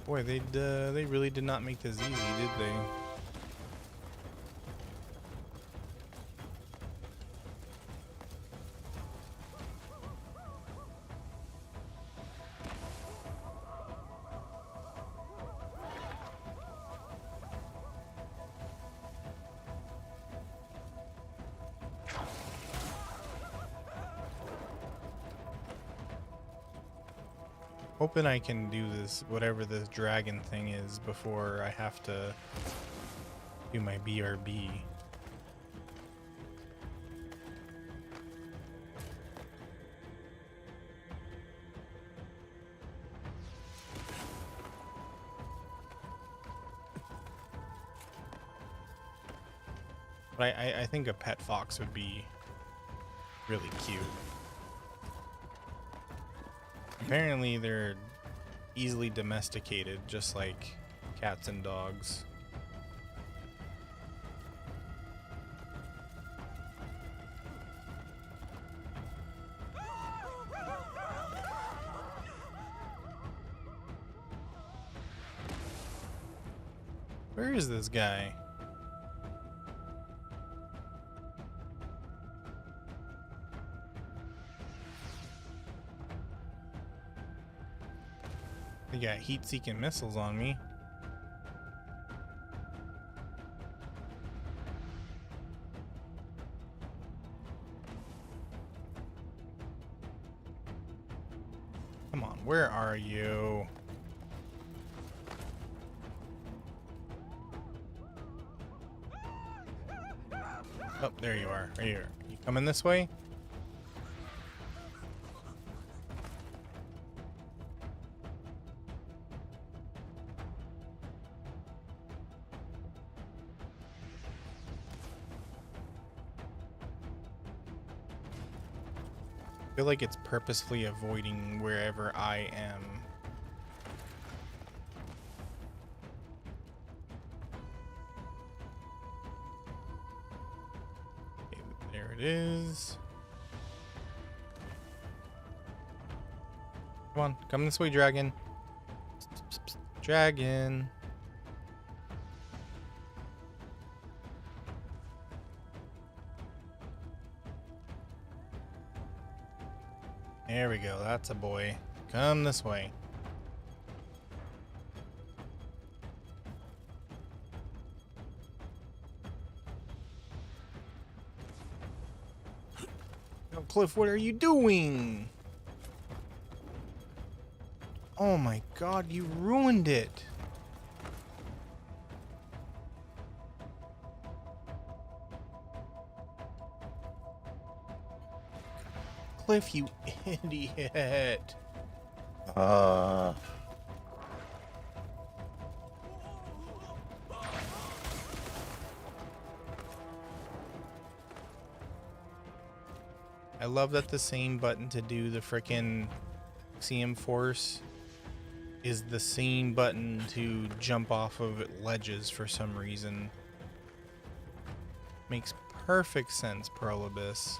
Boy, they really did not make this easy, did they? Hoping I can do this, whatever this dragon thing is, before I have to do my BRB. But I think a pet fox would be really cute. Apparently they're easily domesticated, just like cats and dogs. Where is this guy? They got heat-seeking missiles on me. Come on, where are you? Oh, there you are. Right here. You coming this way? I feel like it's purposefully avoiding wherever I am. Okay, there it is. Come on, come this way, dragon. Dragon. There we go, that's a boy. Come this way. Oh, Cliff, what are you doing? Oh my god, you ruined it. Cliff, you idiot. I love that the same button to do the frickin' CM Force is the same button to jump off of ledges for some reason. Makes perfect sense, Prolobus.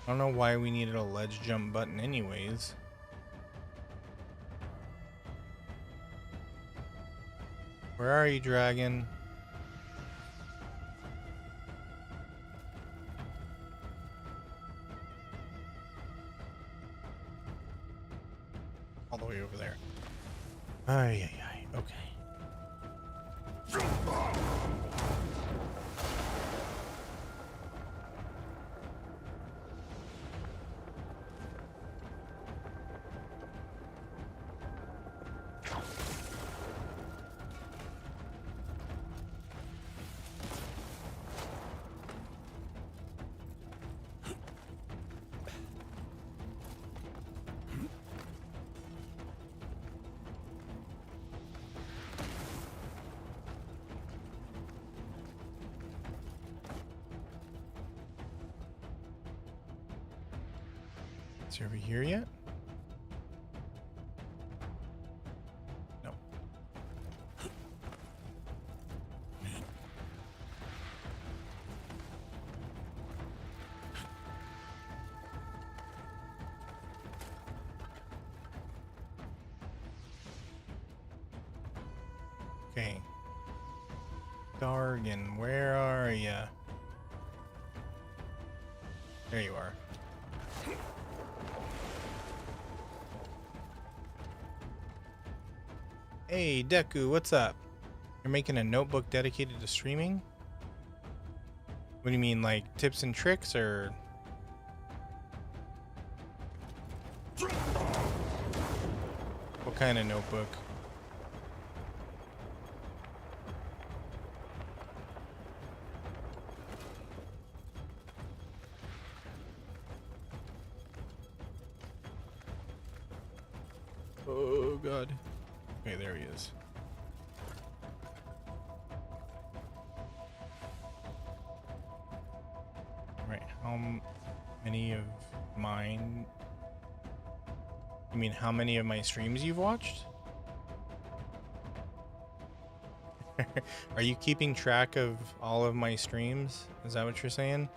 I don't know why we needed a ledge jump button anyways. Where are you, dragon? all the way over there. Ay, ay, ay. Okay. Is he over here yet? No. Okay. Dargan, where are ya? There you are. Hey, Deku, what's up? You're making a notebook dedicated to streaming? What do you mean, like tips and tricks, or? What kind of notebook? Oh, God. Okay, there he is. Right, how many of mine? You mean how many of my streams you've watched? Are you keeping track of all of my streams? Is that what you're saying?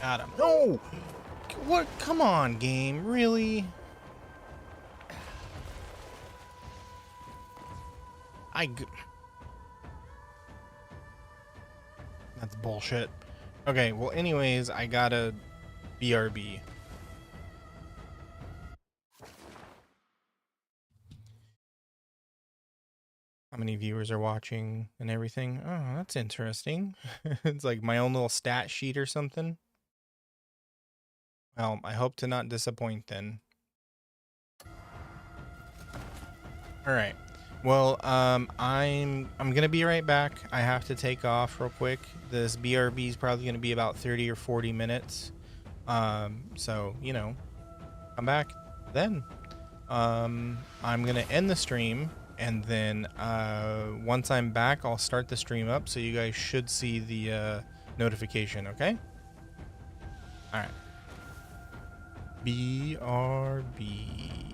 Got him. No! What? Come on, game. Really? That's bullshit. Okay, well, anyways, I got a BRB. How many viewers are watching and everything? Oh, that's interesting. It's like my own little stat sheet or something. Well, I hope to not disappoint then. All right. Well, I'm gonna be right back. I have to take off real quick. This BRB is probably gonna be about 30 or 40 minutes. So you know, come back then. I'm gonna end the stream, and then once I'm back, I'll start the stream up. So you guys should see the notification. Okay. All right. BRB.